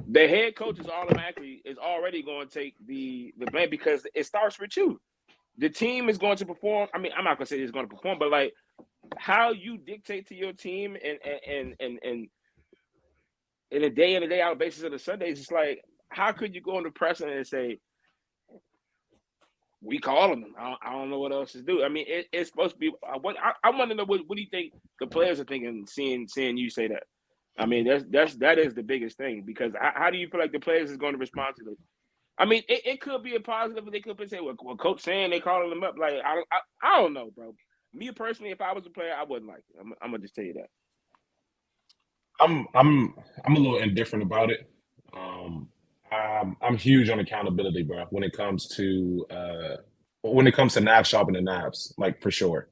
the head coach is already going to take the blame because it starts with you. The team is going to perform. I mean, I'm not gonna say it's going to perform, but like how you dictate to your team and in a day in and day out basis of the Sundays, it's like, how could you go into press and say, we calling them? I don't know what else to do. I mean, it's supposed to be. I want to know what do you think the players are thinking, seeing you say that. I mean, that is the biggest thing because how do you feel like the players is going to respond to I mean, it could be a positive, but they could say, well, coach saying they calling them up. Like, I don't know, bro. Me personally, if I was a player, I wouldn't like it. I'm gonna just tell you that. I'm a little indifferent about it. I'm huge on accountability, bro. When it comes to knives sharpening knives, like for sure.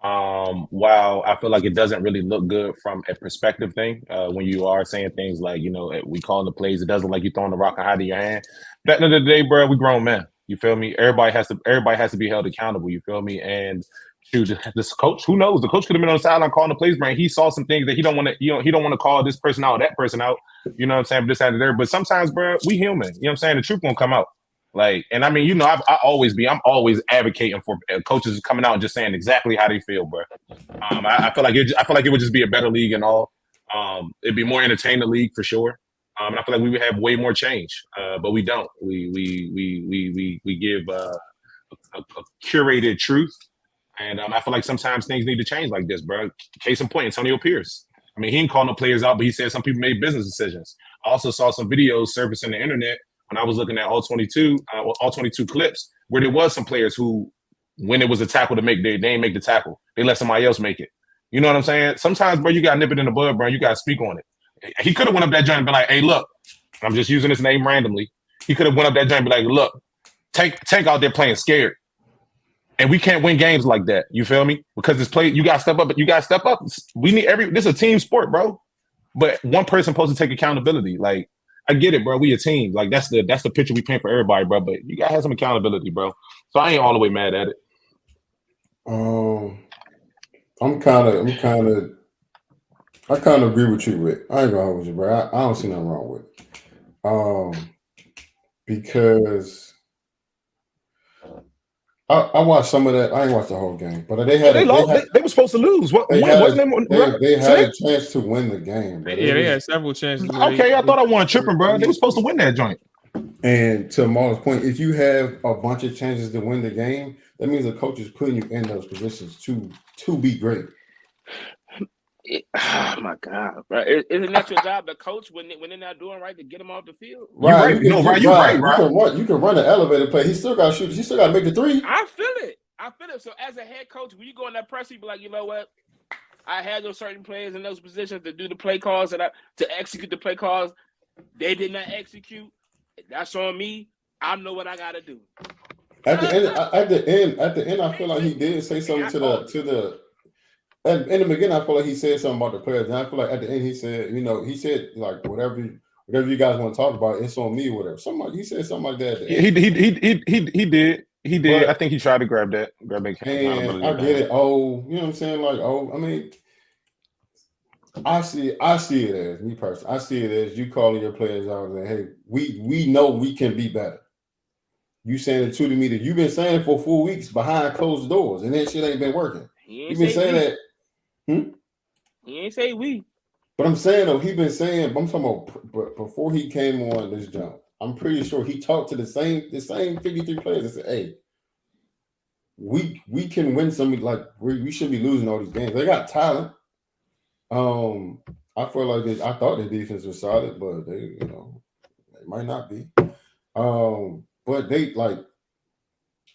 While I feel like it doesn't really look good from a perspective thing, when you are saying things like, we calling the plays, it doesn't look like you throwing the rock and hiding your hand. At the end of the day, bro, we grown men. You feel me? Everybody has to be held accountable. You feel me? And shoot, this coach, who knows? The coach could have been on the sideline calling the plays, man. He saw some things that he don't want to, he don't want to call this person out, that person out. You know what I'm saying? This, that, and there. But sometimes, bro, we human. You know what I'm saying? The truth won't come out. Like, and I mean, I'm always advocating for coaches coming out and just saying exactly how they feel, bro. I feel like it would just be a better league and all. It'd be more entertaining league for sure. And I feel like we would have way more change, but we don't. We give a curated truth, and I feel like sometimes things need to change like this, bro. Case in point, Antonio Pierce. I mean, he didn't call no players out, but he said some people made business decisions. I also saw some videos surfacing the internet when I was looking at all 22 clips, where there was some players who, when it was a tackle to make, they didn't make the tackle. They let somebody else make it. You know what I'm saying? Sometimes, bro, you got to nip it in the bud, bro. You got to speak on it. He could have went up that joint and been like, hey, look, I'm just using this name randomly. He could have went up that joint and be like, look, Tank out there playing scared. And we can't win games like that. You feel me? Because this play, you got to step up. You got to step up. We need this is a team sport, bro. But one person supposed to take accountability. Like, I get it, bro. We a team. Like, that's the picture we paint for everybody, bro. But you got to have some accountability, bro. So I ain't all the way mad at it. I kind of agree with you, Rick. I ain't gonna hold with you, bro. I don't see nothing wrong with it. Because I watched some of that. I ain't watched the whole game, but they were supposed to lose. They had a chance to win the game. They had several chances. Okay, I thought I won tripping, bro. They were supposed to win that joint. And to Maul's point, if you have a bunch of chances to win the game, that means the coach is putting you in those positions to be great. Oh my God, bro! Isn't that your job, the coach, when they're not doing right, to get them off the field? Right, you're right. You can run the elevator play. He still got to shoot. He still got to make the three. I feel it. So as a head coach, when you go in that press, you be like, you know what? I had those certain players in those positions to do the play calls to execute the play calls. They did not execute. That's on me. I know what I got to do. At the end, I feel like he did say something to the. In the beginning, I feel like he said something about the players, and I feel like at the end he said, he said like whatever you guys want to talk about, it's on me, or whatever. He said something like that. He did. But, I think he tried to grab that. And I get it. Oh, you know what I'm saying? Like, I mean, I see it as me personally. I see it as you calling your players out and saying, hey, we know we can be better. You saying it to me that you've been saying for 4 weeks behind closed doors, and that shit ain't been working. You've been saying that. He ain't say we. But I'm saying though, I'm talking about before he came on this jump. I'm pretty sure he talked to the same 53 players and said, "Hey, we can win some. Like we should be losing all these games. They got talent. I feel like I thought the defense was solid, but they might not be. But they like.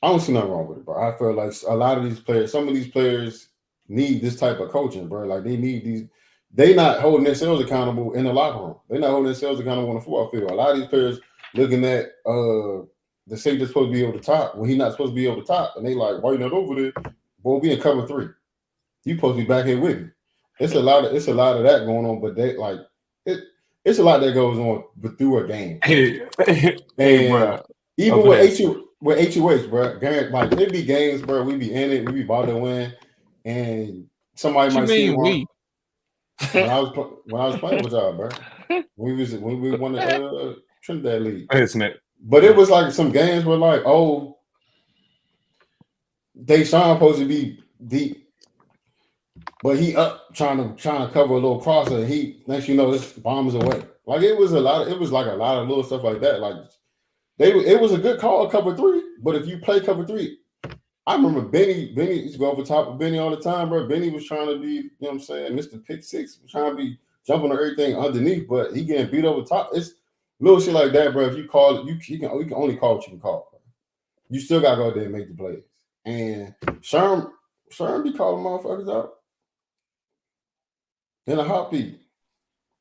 I don't see nothing wrong with it, bro. I feel like a lot of these players, some of these players need this type of coaching, bro. Like they need these. They not holding themselves accountable in the locker room. They're not holding themselves accountable on the football field. A lot of these players looking at the safety's supposed to be able to top when he's not supposed to be able to top, and they like, why you not over there? Boy, we in cover 3. You supposed to be back here with me. It's a lot of that going on, but they like it's a lot that goes on through a game. And even with HOH, bro, like there be games, bro. We be in it, we be about to win, and somebody might see one. When I was playing with y'all, bro, when we won the Trinidad League, isn't it? But it was like some games where like, oh, Deshaun supposed to be deep, but he up trying to cover a little crosser. He next this bombs away. Like it was like a lot of little stuff like that. Like it was a good call cover 3, but if you play cover 3, I remember Benny used to go over top of Benny all the time, bro. Benny was trying to be, you know what I'm saying, Mr. Pick 6, was trying to be jumping on everything underneath, but he getting beat over top. Little shit like that, bro. If you call it, you can only call what you can call. Bro. You still gotta go out there and make the plays. And Sherm be calling motherfuckers out in a heartbeat.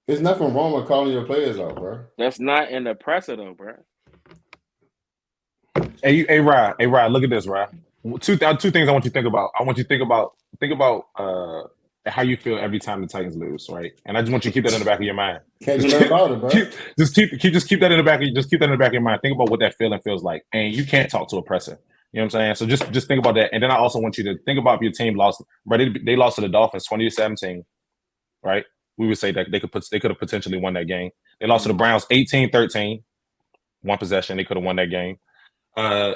There's nothing wrong with calling your players out, bro. That's not in the presser though, bro. Hey, Rod, look at this, Rod. Two things I want you to think about. I want you to think about how you feel every time the Titans lose, right? And I just want you to keep that in the back of your mind. Can't do nothing about it, bro. Just keep that in the back of your mind. Think about what that feeling feels like, and you can't talk to a presser. You know what I'm saying? So just think about that, and then I also want you to think about if your team lost. Right, they lost to the Dolphins 20-17, right? We would say that they could have potentially won that game. They lost to the Browns 18-13, one possession. They could have won that game.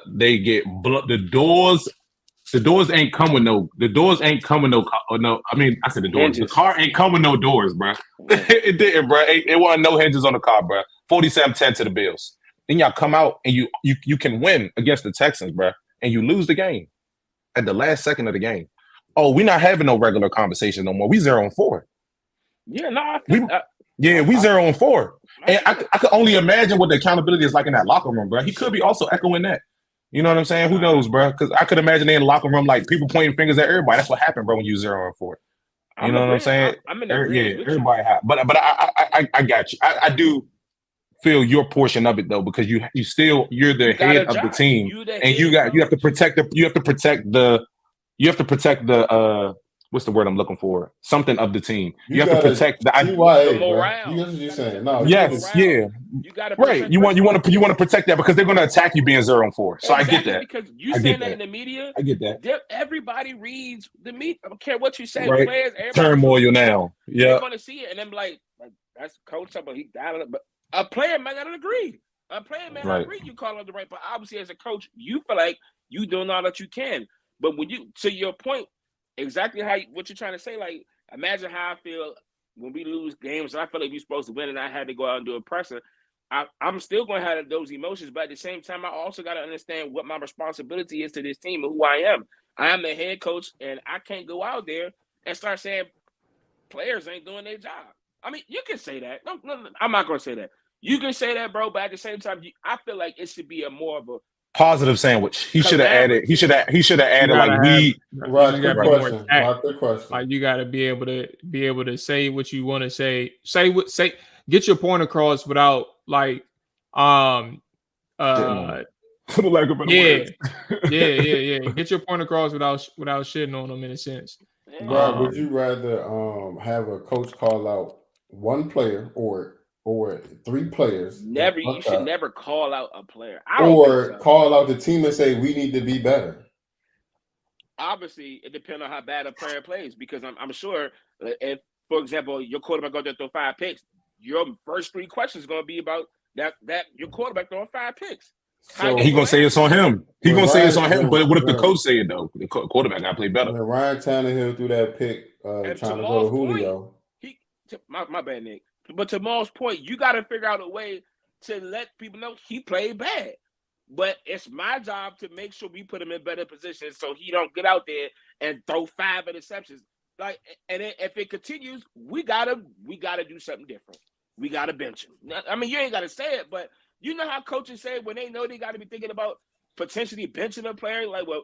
They get the doors. The doors ain't come with no. I mean, I said the doors. Hinges. The car ain't come with no doors, bro. It didn't, bro. It wasn't no hinges on the car, bro. 47-10 to the Bills. Then y'all come out and you can win against the Texans, bro, and you lose the game at the last second of the game. Oh, we're not having no regular conversation no more. We 0-4. Yeah, no, we 0-4. And I could only imagine what the accountability is like in that locker room, bro. He could be also echoing that. You know what I'm saying? Who knows, bro? Because I could imagine they in the locker room, like people pointing fingers at everybody. That's what happened, bro, when you 0-4. You know what I'm saying? I'm in the everybody hot. But I got you. I do feel your portion of it though, because you're the head of the team, and you have to protect the what's the word I'm looking for? Something of the team. You have to protect the morale. You know what you're saying? No. Yes, yeah. You got to right. You want to protect that because they're going to attack you being 0-4. So exactly, I get that. Because you saying that in the media, I get that. Everybody reads the media. I don't care what you say. Right. Players, turmoil now. Yeah. They're going to see it and then be like that's coach. But he got it. But a player might not agree. A player may not agree. You call on the right, but obviously as a coach, you feel like you doing all that you can. But when you, to your point. Exactly what you're trying to say. Like, imagine how I feel when we lose games. I feel like we're supposed to win, and I had to go out and do a presser. I'm still going to have those emotions, but at the same time, I also got to understand what my responsibility is to this team and who I am. I am the head coach, and I can't go out there and start saying players ain't doing their job. I mean, you can say that. No, I'm not going to say that. You can say that, bro. But at the same time, I feel like it should be a more of a positive sandwich. He should have added. He should have added like we. Right. Good question. Like you got to be able to say what you want to say. Get your point across without like yeah. Get your point across without shitting on them in a sense. Rob, would you rather have a coach call out one player or 3 players? You should never call out a player. Call out the team and say we need to be better. Obviously, it depends on how bad a player plays, because I'm sure if, for example, your quarterback goes to throw 5 picks, your first 3 questions are going to be about that your quarterback throwing 5 picks. So he gonna say it's on him. He gonna say it's on him. But what if the coach say it though? The quarterback got to play better. When Ryan Tannehill threw that pick, trying to go to Julio. My bad, Nick. But to Maul's point, you got to figure out a way to let people know he played bad. But it's my job to make sure we put him in better positions so he don't get out there and throw 5 interceptions. Like, and then if it continues, we gotta do something different. We gotta bench him. I mean, you ain't gotta say it, but you know how coaches say when they know they got to be thinking about potentially benching a player, like, well,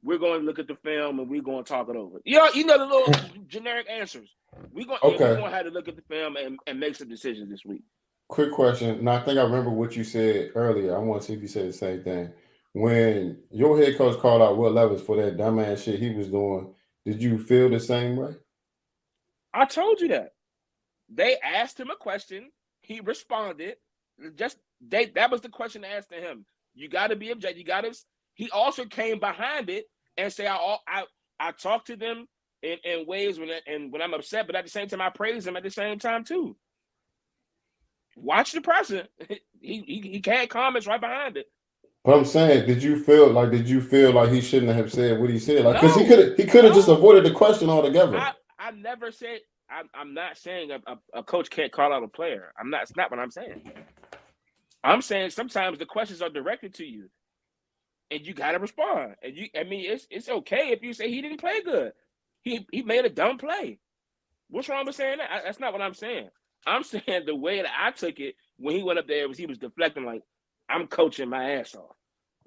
we're going to look at the film and we're going to talk it over. You know the little generic answers. We're going to have to look at the film and make some decisions this week. Quick question. Now, I think I remember what you said earlier. I want to see if you said the same thing. When your head coach called out Will Levis for that dumbass shit he was doing, did you feel the same way? I told you that. They asked him a question. He responded. That was the question asked to him. You got to be objective. He also came behind it and say, I talk to them in ways when I'm upset, but at the same time, I praise them at the same time too. Watch the presser. He can't comments right behind it. But I'm saying, did you feel like he shouldn't have said what he said? Like, because he could have just avoided the question altogether. I never said. I'm not saying a coach can't call out a player. It's not what I'm saying. I'm saying sometimes the questions are directed to you, and you got to respond. And it's okay if you say he didn't play good. He made a dumb play. What's wrong with saying that? That's not what I'm saying. I'm saying the way that I took it when he went up there, he was deflecting like, I'm coaching my ass off.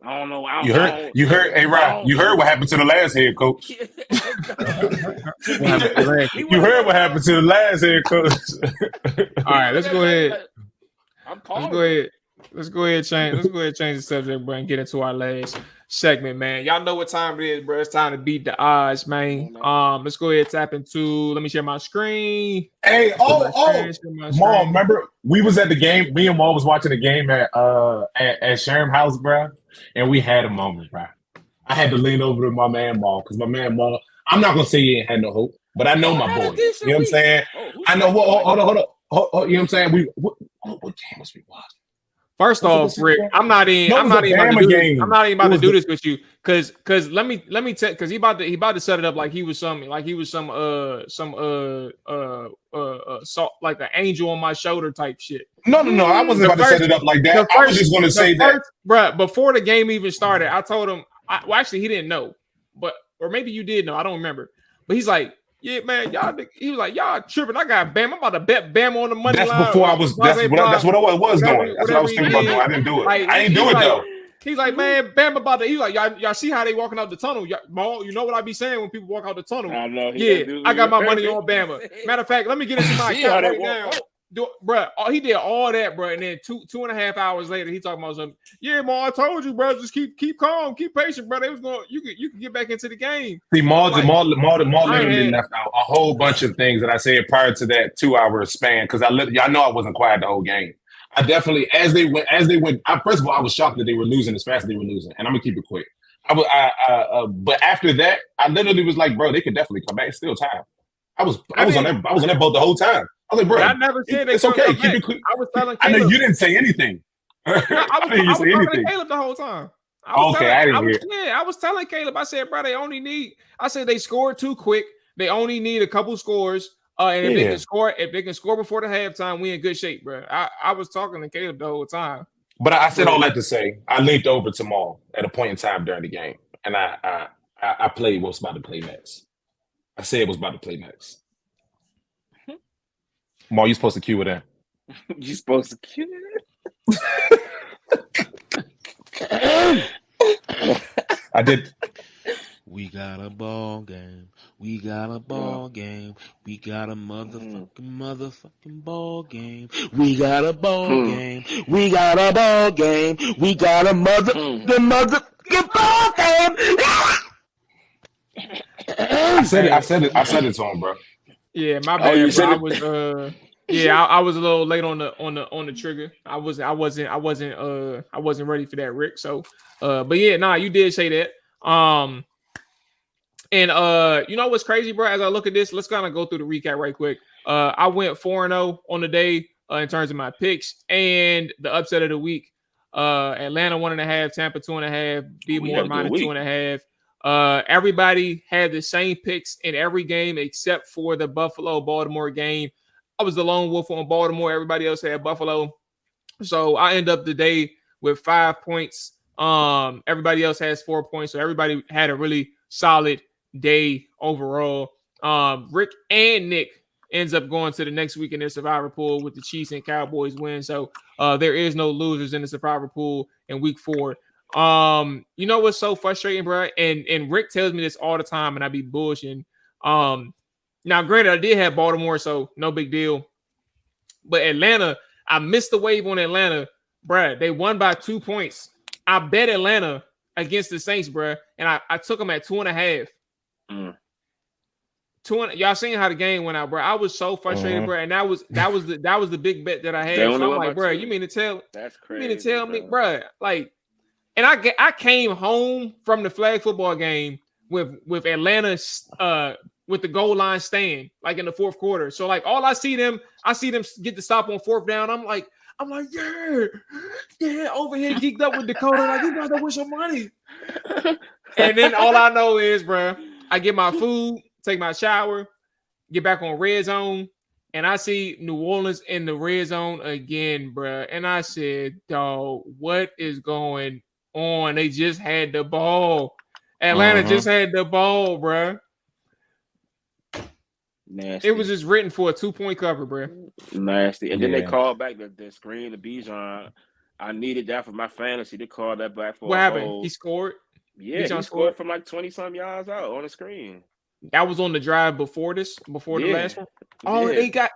I don't know. You heard, hey, Rob, you heard what happened to the last head coach. You heard what happened to the last head coach. All right, let's go ahead. Let's go ahead and change the subject, bro, and get into our last segment, man. Y'all know what time it is, bro. It's time to beat the odds, man. Let's go ahead and tap into. Let me share my screen. Hey, Maul, remember we was at the game. Me and Maul was watching the game at Sherm House, bro, and we had a moment, bro. I had to lean over to my man Maul because my man Maul. I'm not gonna say he ain't had no hope, but I know my boy. You know what I'm saying? I know. Hold on. You know what I'm saying? What game was we watching? First off, Rick, I'm not even about to do this with you, cause let me tell, cause he about to set it up like he was some salt, like an angel on my shoulder type shit. No, I wasn't about to set it up like that. I was just going to say that, bro. Before the game even started, I told him. Well, actually, he didn't know, or maybe you did know. I don't remember. But he's like, yeah, man, he was like, y'all tripping. I got Bam. I'm about to bet Bam on the money line. That's before I was. That's what I was doing. That's what I was thinking about doing. I didn't do it. I didn't do it though. He's like, man, Bam about to. He's like, y'all see how they walking out the tunnel? Maul, you know what I be saying when people walk out the tunnel? I know. Yeah, I got my money on Bama. Matter of fact, let me get into my account right now. Bro, he did all that, bro, and then 2.5 hours later, he talking about something. Yeah, Maul, I told you, bro, just keep calm, keep patient, bro. They was going, you could get back into the game. See, Maul literally left out a whole bunch of things that I said prior to that 2-hour span because y'all know I wasn't quiet the whole game. I definitely, as they went. First of all, I was shocked that they were losing as fast as they were losing, and I'm gonna keep it quick. But after that, I literally was like, bro, they could definitely come back. It's still time. I was on that boat the whole time. I was like, bro, I never said it's okay. Keep it quick. I was telling Caleb. I know you didn't say anything. I was talking to Caleb the whole time. I was telling Caleb. I said, bro, they scored too quick. They only need a couple scores. And if they can score before the halftime, we in good shape, bro. I was talking to Caleb the whole time. But I said all that to say, I linked over to Maul at a point in time during the game, and I played what was about to play next. I said it was about to play next. Maul, you supposed to cue it in. You supposed to cue it? I did. We got a ball game. We got a ball game. We got a motherfucking ball game. We got a ball game. We got a ball game. We got a motherfucking ball game. I said it to him, bro. Yeah, my bad. Bro. I was a little late on the trigger. I wasn't ready for that, Rick. So, but yeah, you did say that. And you know what's crazy, bro? As I look at this, let's kind of go through the recap right quick. I went 4-0 on the day in terms of my picks and the upset of the week. Atlanta 1.5, Tampa 2.5, B-More minus 2.5. Everybody had the same picks in every game except for the Buffalo-Baltimore game. I was the lone wolf on Baltimore. Everybody else had Buffalo. So I end up the day with 5 points. Everybody else has 4 points. So everybody had a really solid day overall. Rick and Nick ends up going to the next week in their survivor pool with the Chiefs and Cowboys win. So there is no losers in the survivor pool in week 4. You know what's so frustrating, bro? And Rick tells me this all the time, and I be bullshitting. Now, granted, I did have Baltimore, so no big deal. But Atlanta, I missed the wave on Atlanta, bro. They won by 2 points. I bet Atlanta against the Saints, bro, and I took them at 2.5. Y'all seen how the game went out, bro? I was so frustrated, bro, and that was the big bet that I had. So I'm like, bro, you mean to tell? That's crazy. You mean to tell me, bro? Like, and I came home from the flag football game with Atlanta with the goal line stand like in the fourth quarter. So like all I see them get the stop on 4th down. I'm like, yeah, over here geeked up with Dakota. Like, you got to win some money. And then all I know is, bro, I get my food, take my shower, get back on red zone, and I see New Orleans in the red zone again, bro. And I said, dog, what is going on? They just had the ball. Atlanta just had the ball, bro. Nasty. It was just written for a 2-point cover, bro. Nasty. And then they called back the screen to Bijan. I needed that for my fantasy. They called that back for what a happened? hold. He scored. Yeah, Bijan he scored from like 20-some yards out on the screen. That was on the drive before the last one. Oh, Yeah. they got.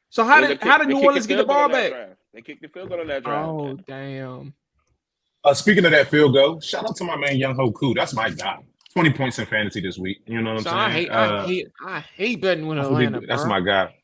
So how did New Orleans get the ball back? They kicked the field goal on that drive. Oh, damn. Speaking of that field goal, shout out to my man Young Ho Koo. That's my guy. 20 points in fantasy this week. You know what I'm saying? I hate betting with Atlanta. That's my guy.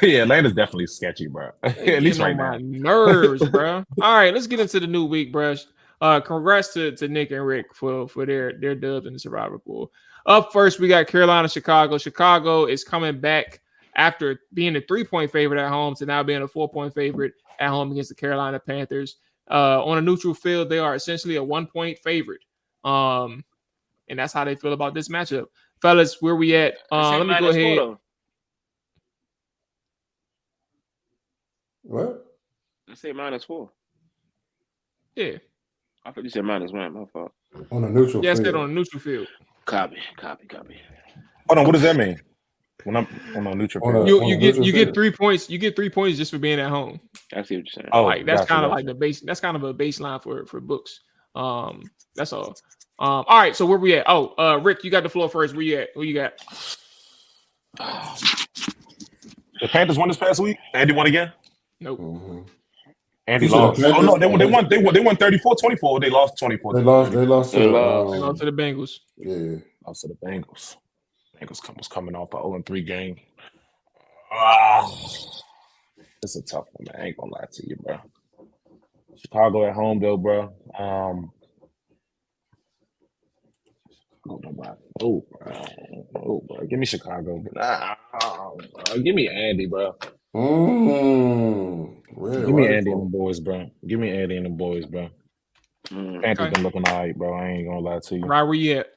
Yeah, Atlanta's definitely sketchy, bro. At least right now. My nerves, bro. All right, let's get into the new week, bro. Congrats to Nick and Rick for their dubs in the Survivor Pool. Up first, we got Carolina, Chicago. Chicago is coming back after being a 3-point favorite at home to now being a 4-point favorite at home against the Carolina Panthers. On a neutral field, they are essentially a 1-point favorite. And that's how they feel about this matchup. Fellas, where we at? Let me go ahead. What? I say -4. Yeah. I thought you said -1. My fault. On a neutral field. Yes, that on a neutral field. Copy. Hold on, what does that mean? When I'm on a neutral field, you get 3 points. You get 3 points just for being at home. I see what you're saying. Oh, like that's kind of like the base. That's kind of a baseline for books. That's all. All right. So where we at? Oh, Rick, you got the floor first. Where you at? Who you got? The Panthers won this past week. Andy won again. Nope. Mm-hmm. Andy lost. Oh no, they won 34-24. They lost 24. They lost to the Bengals. Yeah. Lost to the Bengals. Bengals was coming off an 0-3 game. It's a tough one, man. I ain't gonna lie to you, bro. Chicago at home though, bro. Bro. Give me Chicago. Give me Andy, bro. Give me Andy and the boys, bro. Panthers been looking all right, bro. I ain't gonna lie to you. Right where you at?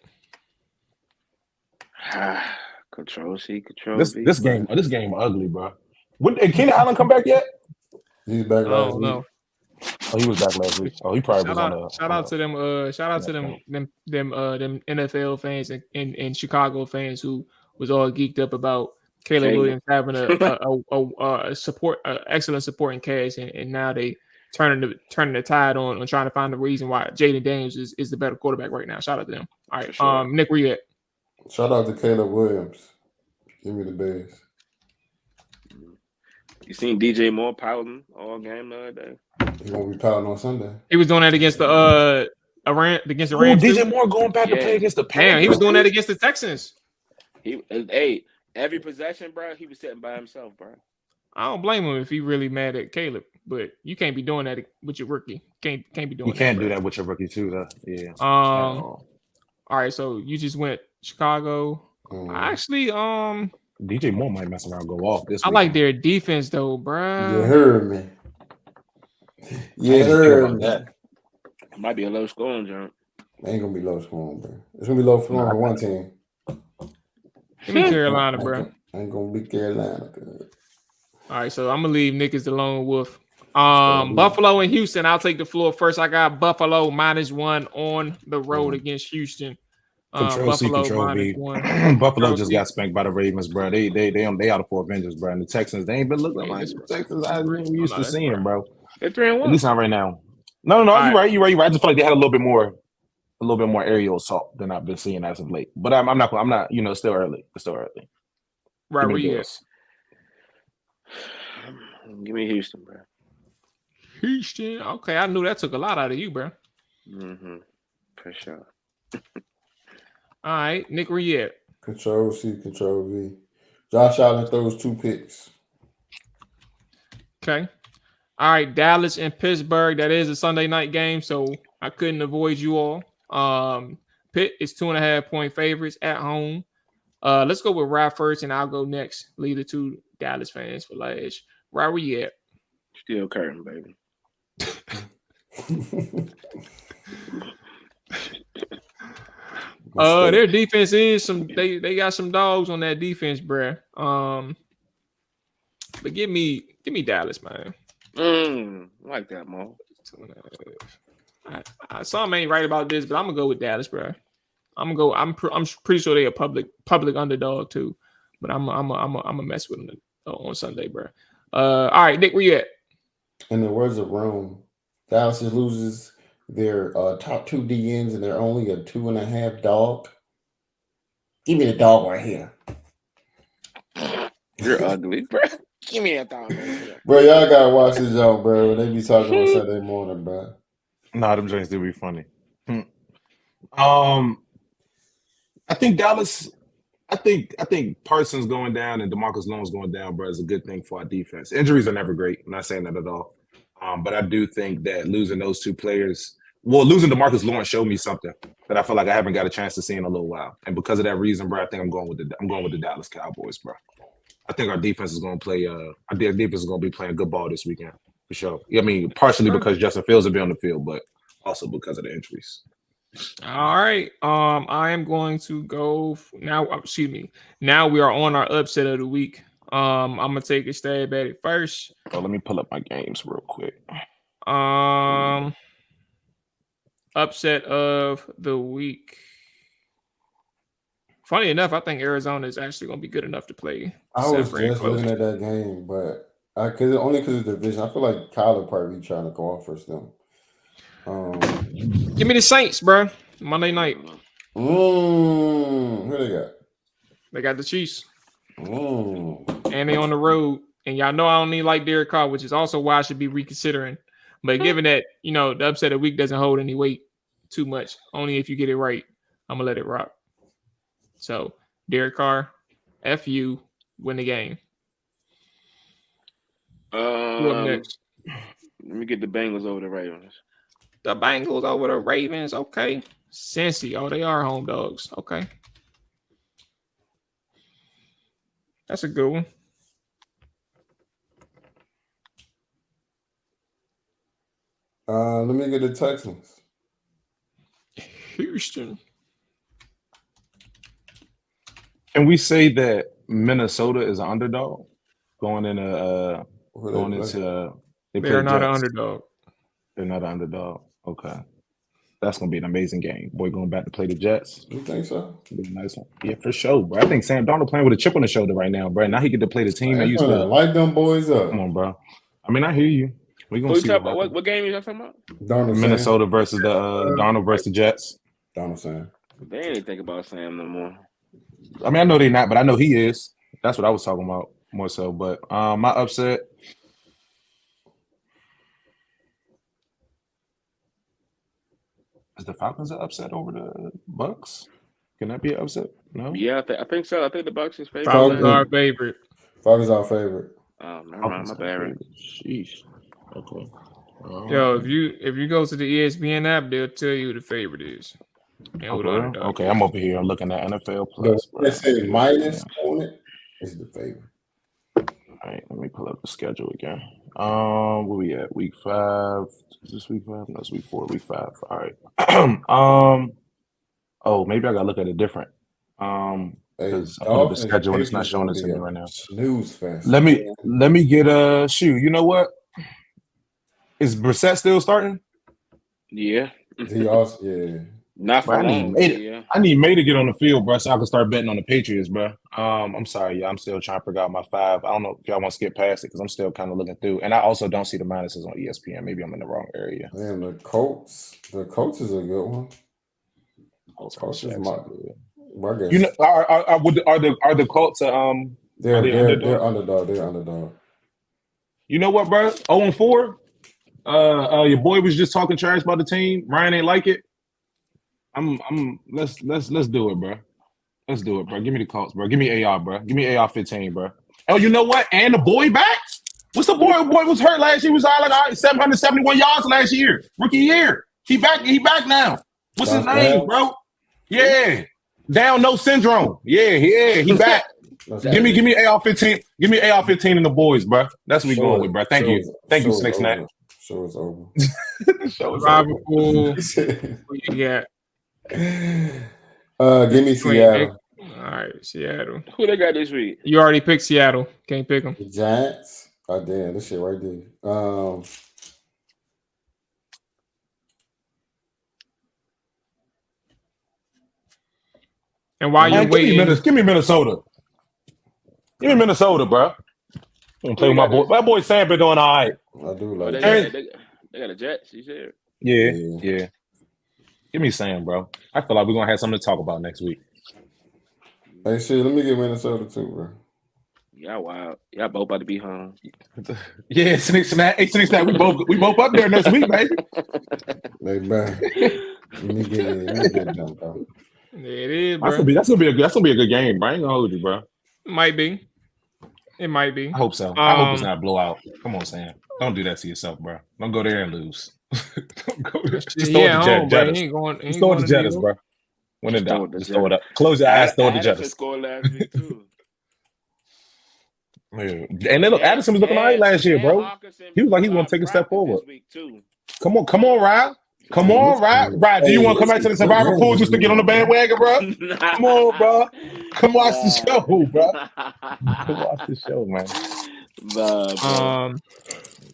Control C, Control this V. This game ugly, bro. Did Keenan Allen come back yet? He's back last week. No. Oh, he was back last week. Oh, he probably was on a. Shout out to them. Shout out to them NFL fans and Chicago fans who was all geeked up about Caleb Williams having a excellent supporting cast, and now they turning the tide on trying to find the reason why Jaden Daniels is the better quarterback right now. Shout out to them. All right, sure. Nick, where you at? Shout out to Caleb Williams. Give me the Bears. You seen DJ Moore pouting all game the other day? He won't be pouting on Sunday. He was doing that against the Rams. DJ Moore going back to play against the Panthers. Damn, he was doing that against the Texans. Every possession, bro, he was sitting by himself, bro. I don't blame him if he really mad at Caleb, but you can't be doing that with your rookie. Can't be doing that. You can't do that with your rookie too, though. Yeah. All right, so you just went Chicago. Actually, DJ Moore might mess around and go off this week. I like their defense though, bro. You heard me. You heard me. It might be a low scoring jump. Ain't gonna be low scoring, bro. It's gonna be low scoring on one team. Give me Carolina, bro. Ain't gonna be Carolina. All right, so I'm gonna leave Nick as the lone wolf. Buffalo and Houston. I'll take the floor first. I got Buffalo -1 on the road against Houston. Control C, Control V. Buffalo just got spanked by the Ravens, bro. They out of 4 Avengers, bro. And the Texans, they ain't been looking like the Texans I really used to seeing, bro. They're 3-1. At least not right now. No, you're right. I just feel like they had a little bit more aerial assault than I've been seeing as of late. But I'm not. It's still early. Right where you at? Give me Houston, bro. Houston. Okay, I knew that took a lot out of you, bro. For sure. All right, Nick, where you at? Control C, Control V. Josh Allen throws 2 picks. Okay. All right, Dallas and Pittsburgh. That is a Sunday night game, so I couldn't avoid you all. Pitt is 2.5-point favorites at home. Let's go with Rod first, and I'll go next. Leave the 2 Dallas fans for last. Rod, where you at? Still curtain, baby. Their defense is they got some dogs on that defense, bruh. But give me Dallas, man. Like that, Mo. Some ain't right about this, but I'm gonna go with Dallas, bruh. I'm pretty sure they're a public underdog too. but I'm a mess with them on Sunday, bro. All right, Nick, where you at? In the words of Rome, Dallas loses their top 2 DNs and they're only a 2.5 dog. Give me the dog right here. You're ugly, bro. Give me that dog. Bro, y'all gotta watch this joke, bro. They be talking on Sunday morning, bro. Nah, them joints do be funny. I think Dallas. I think Parsons going down and DeMarcus Lawrence going down, bro, is a good thing for our defense. Injuries are never great. I'm not saying that at all. But I do think that losing those 2 players, losing DeMarcus Lawrence showed me something that I feel like I haven't got a chance to see in a little while. And because of that reason, bro, I think I'm going with the Dallas Cowboys, bro. I think our defense is going to play. Our defense is going to be playing good ball this weekend for sure. I mean, partially because Justin Fields will be on the field, but also because of the injuries. All right. I am going to go now. Excuse me. Now we are on our upset of the week. I'm gonna take a stab at it first. Oh, let me pull up my games real quick. Upset of the week. Funny enough, I think Arizona is actually going to be good enough to play. I was just looking at that game, but only because of the division. I feel like Kyle would probably be trying to go off for them. Give me the Saints, bro. Monday night. Who they got? They got the Chiefs. And they on the road. And y'all know I don't need like Derek Carr, which is also why I should be reconsidering. But given that, the upset of the week doesn't hold any weight too much, only if you get it right, I'm going to let it rock. So, Derek Carr, F you, win the game. Who up next? Let me get the Bengals over the Ravens. The Bengals over the Ravens, okay. Cincy, oh, they are home dogs, okay. That's a good one. Let me get the Texans. Houston. Can we say that Minnesota is an underdog going into they're not an underdog. They're not an underdog. Okay. That's gonna be an amazing game. Boy, going back to play the Jets. You think so? It'll be a nice one. Yeah, for sure, bro. I think Sam Darnold playing with a chip on the shoulder right now, bro. Now he get to play the team that used to light them boys up. Come on, bro. I mean, I hear you. We gonna see what game you talking about? Minnesota versus the Darnold versus the Jets. Darnold Sam. They ain't think about Sam no more. I mean, I know they not, but I know he is. That's what I was talking about more so. But my upset. Is the Falcons an upset over the Bucks? Can that be an upset? No. Yeah, I think so. I think the Bucks is favorite. Falcons are favorite. Falcons are favorite. Oh, never mind. My bad. Sheesh. Okay. Yo, if you go to the ESPN app, they'll tell you who the favorite is. Okay, I'm over here. I'm looking at NFL Plus. They say minus on it is the favorite. All right, let me pull up the schedule again. Where we at? Week 5. Is this week 5? No, it's week 4. Week 5. All right. Oh, maybe I gotta look at it different. Because the schedule and it's not showing it to me right now. Snooze fest. Let me get a shoe. You know what? Is Brissett still starting? Yeah. He also, yeah. Not for long. I need May to get on the field, bro, so I can start betting on the Patriots, bro. I'm sorry, I'm still trying to figure out my 5. I don't know if y'all want to skip past it because I'm still kind of looking through, and I also don't see the minuses on ESPN. Maybe I'm in the wrong area. Man, the Colts is a good one. Colts is my guess. You know, are the Colts? They're underdog. They're underdog. You know what, bro? 0-4. Your boy was just talking trash about the team. Ryan ain't like it. Let's do it, bro. Let's do it, bro. Give me the Colts, bro. Give me AR, bro. Give me AR 15, bro. Oh, you know what? And the boy back? What's the boy? Boy was hurt last year. He was all like 771 yards last year. Rookie year. He back now. What's his name, bro? Yeah. Down no syndrome. Yeah, he back. Give me AR 15. Give me AR 15 and the boys, bro. That's what we going with, bro. Thank you, Snake Snack. Show is over. Show is over. What you got? Give me Seattle. All right, Seattle. Who they got this week? You already picked Seattle. Can't pick them. The Giants. Oh damn, this shit right there. And while you're waiting, give me Minnesota. Give me Minnesota, bro. I'm gonna play with my boy. My boy Sam been doing all right. I do like they got a Jets. You said. Yeah. Give me Sam, bro. I feel like we're gonna have something to talk about next week. Hey, shit, let me get Minnesota too, bro. Y'all wild. Y'all both about to be home. Yeah, Sneak Snack. Hey, Sneak Snack. We both up there next week, baby. Hey, man. Let me get them, bro. It is, bro. That's gonna be a good game, bro. I ain't gonna hold you, bro. Might be. It might be. I hope so. I hope it's not a blowout. Come on, Sam. Don't do that to yourself, bro. Don't go there and lose. Don't go there. Just throw it to Jettas. Just throw it to Jettas, bro. When in doubt, just throw it up. Close your eyes, throw it to Jettas. Scored last week too. Yeah. And then look, Addison was looking all right last year, bro. He was like he was gonna take a step forward. Come on, Ryan. Come on, Ryan. Do you want to come back to the survivor pool just to get on the bandwagon, bro? Come on, bro. Come watch the show, bro. Come watch the show, man.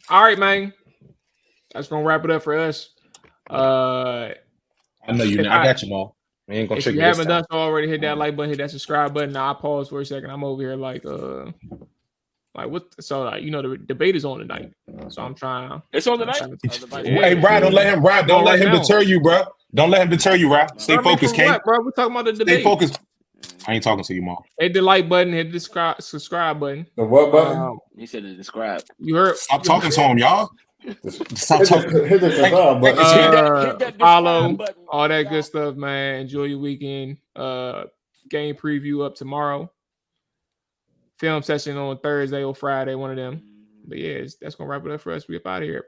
All right, man. That's gonna wrap it up for us. I know you. I got you, Mo. If you haven't done so already, hit that like button, hit that subscribe button. Now I pause for a second. I'm over here like what? So the debate is on tonight. So I'm trying. It's on tonight. Hey, Ryan, don't let him deter you, bro. Don't let him deter you, Ryan. Stay focused, King. Bro, we're talking about the debate. Stay focused. I ain't talking to you, Mo. Hit the like button, hit the subscribe button. The what button? He said to subscribe. You heard? Stop talking to him, y'all. Stop talking. Hit the subscribe button. Hit that follow, button. all that good stuff, man. Enjoy your weekend. Game preview up tomorrow. Film session on Thursday or Friday, one of them. But yeah, that's gonna wrap it up for us. We up out of here.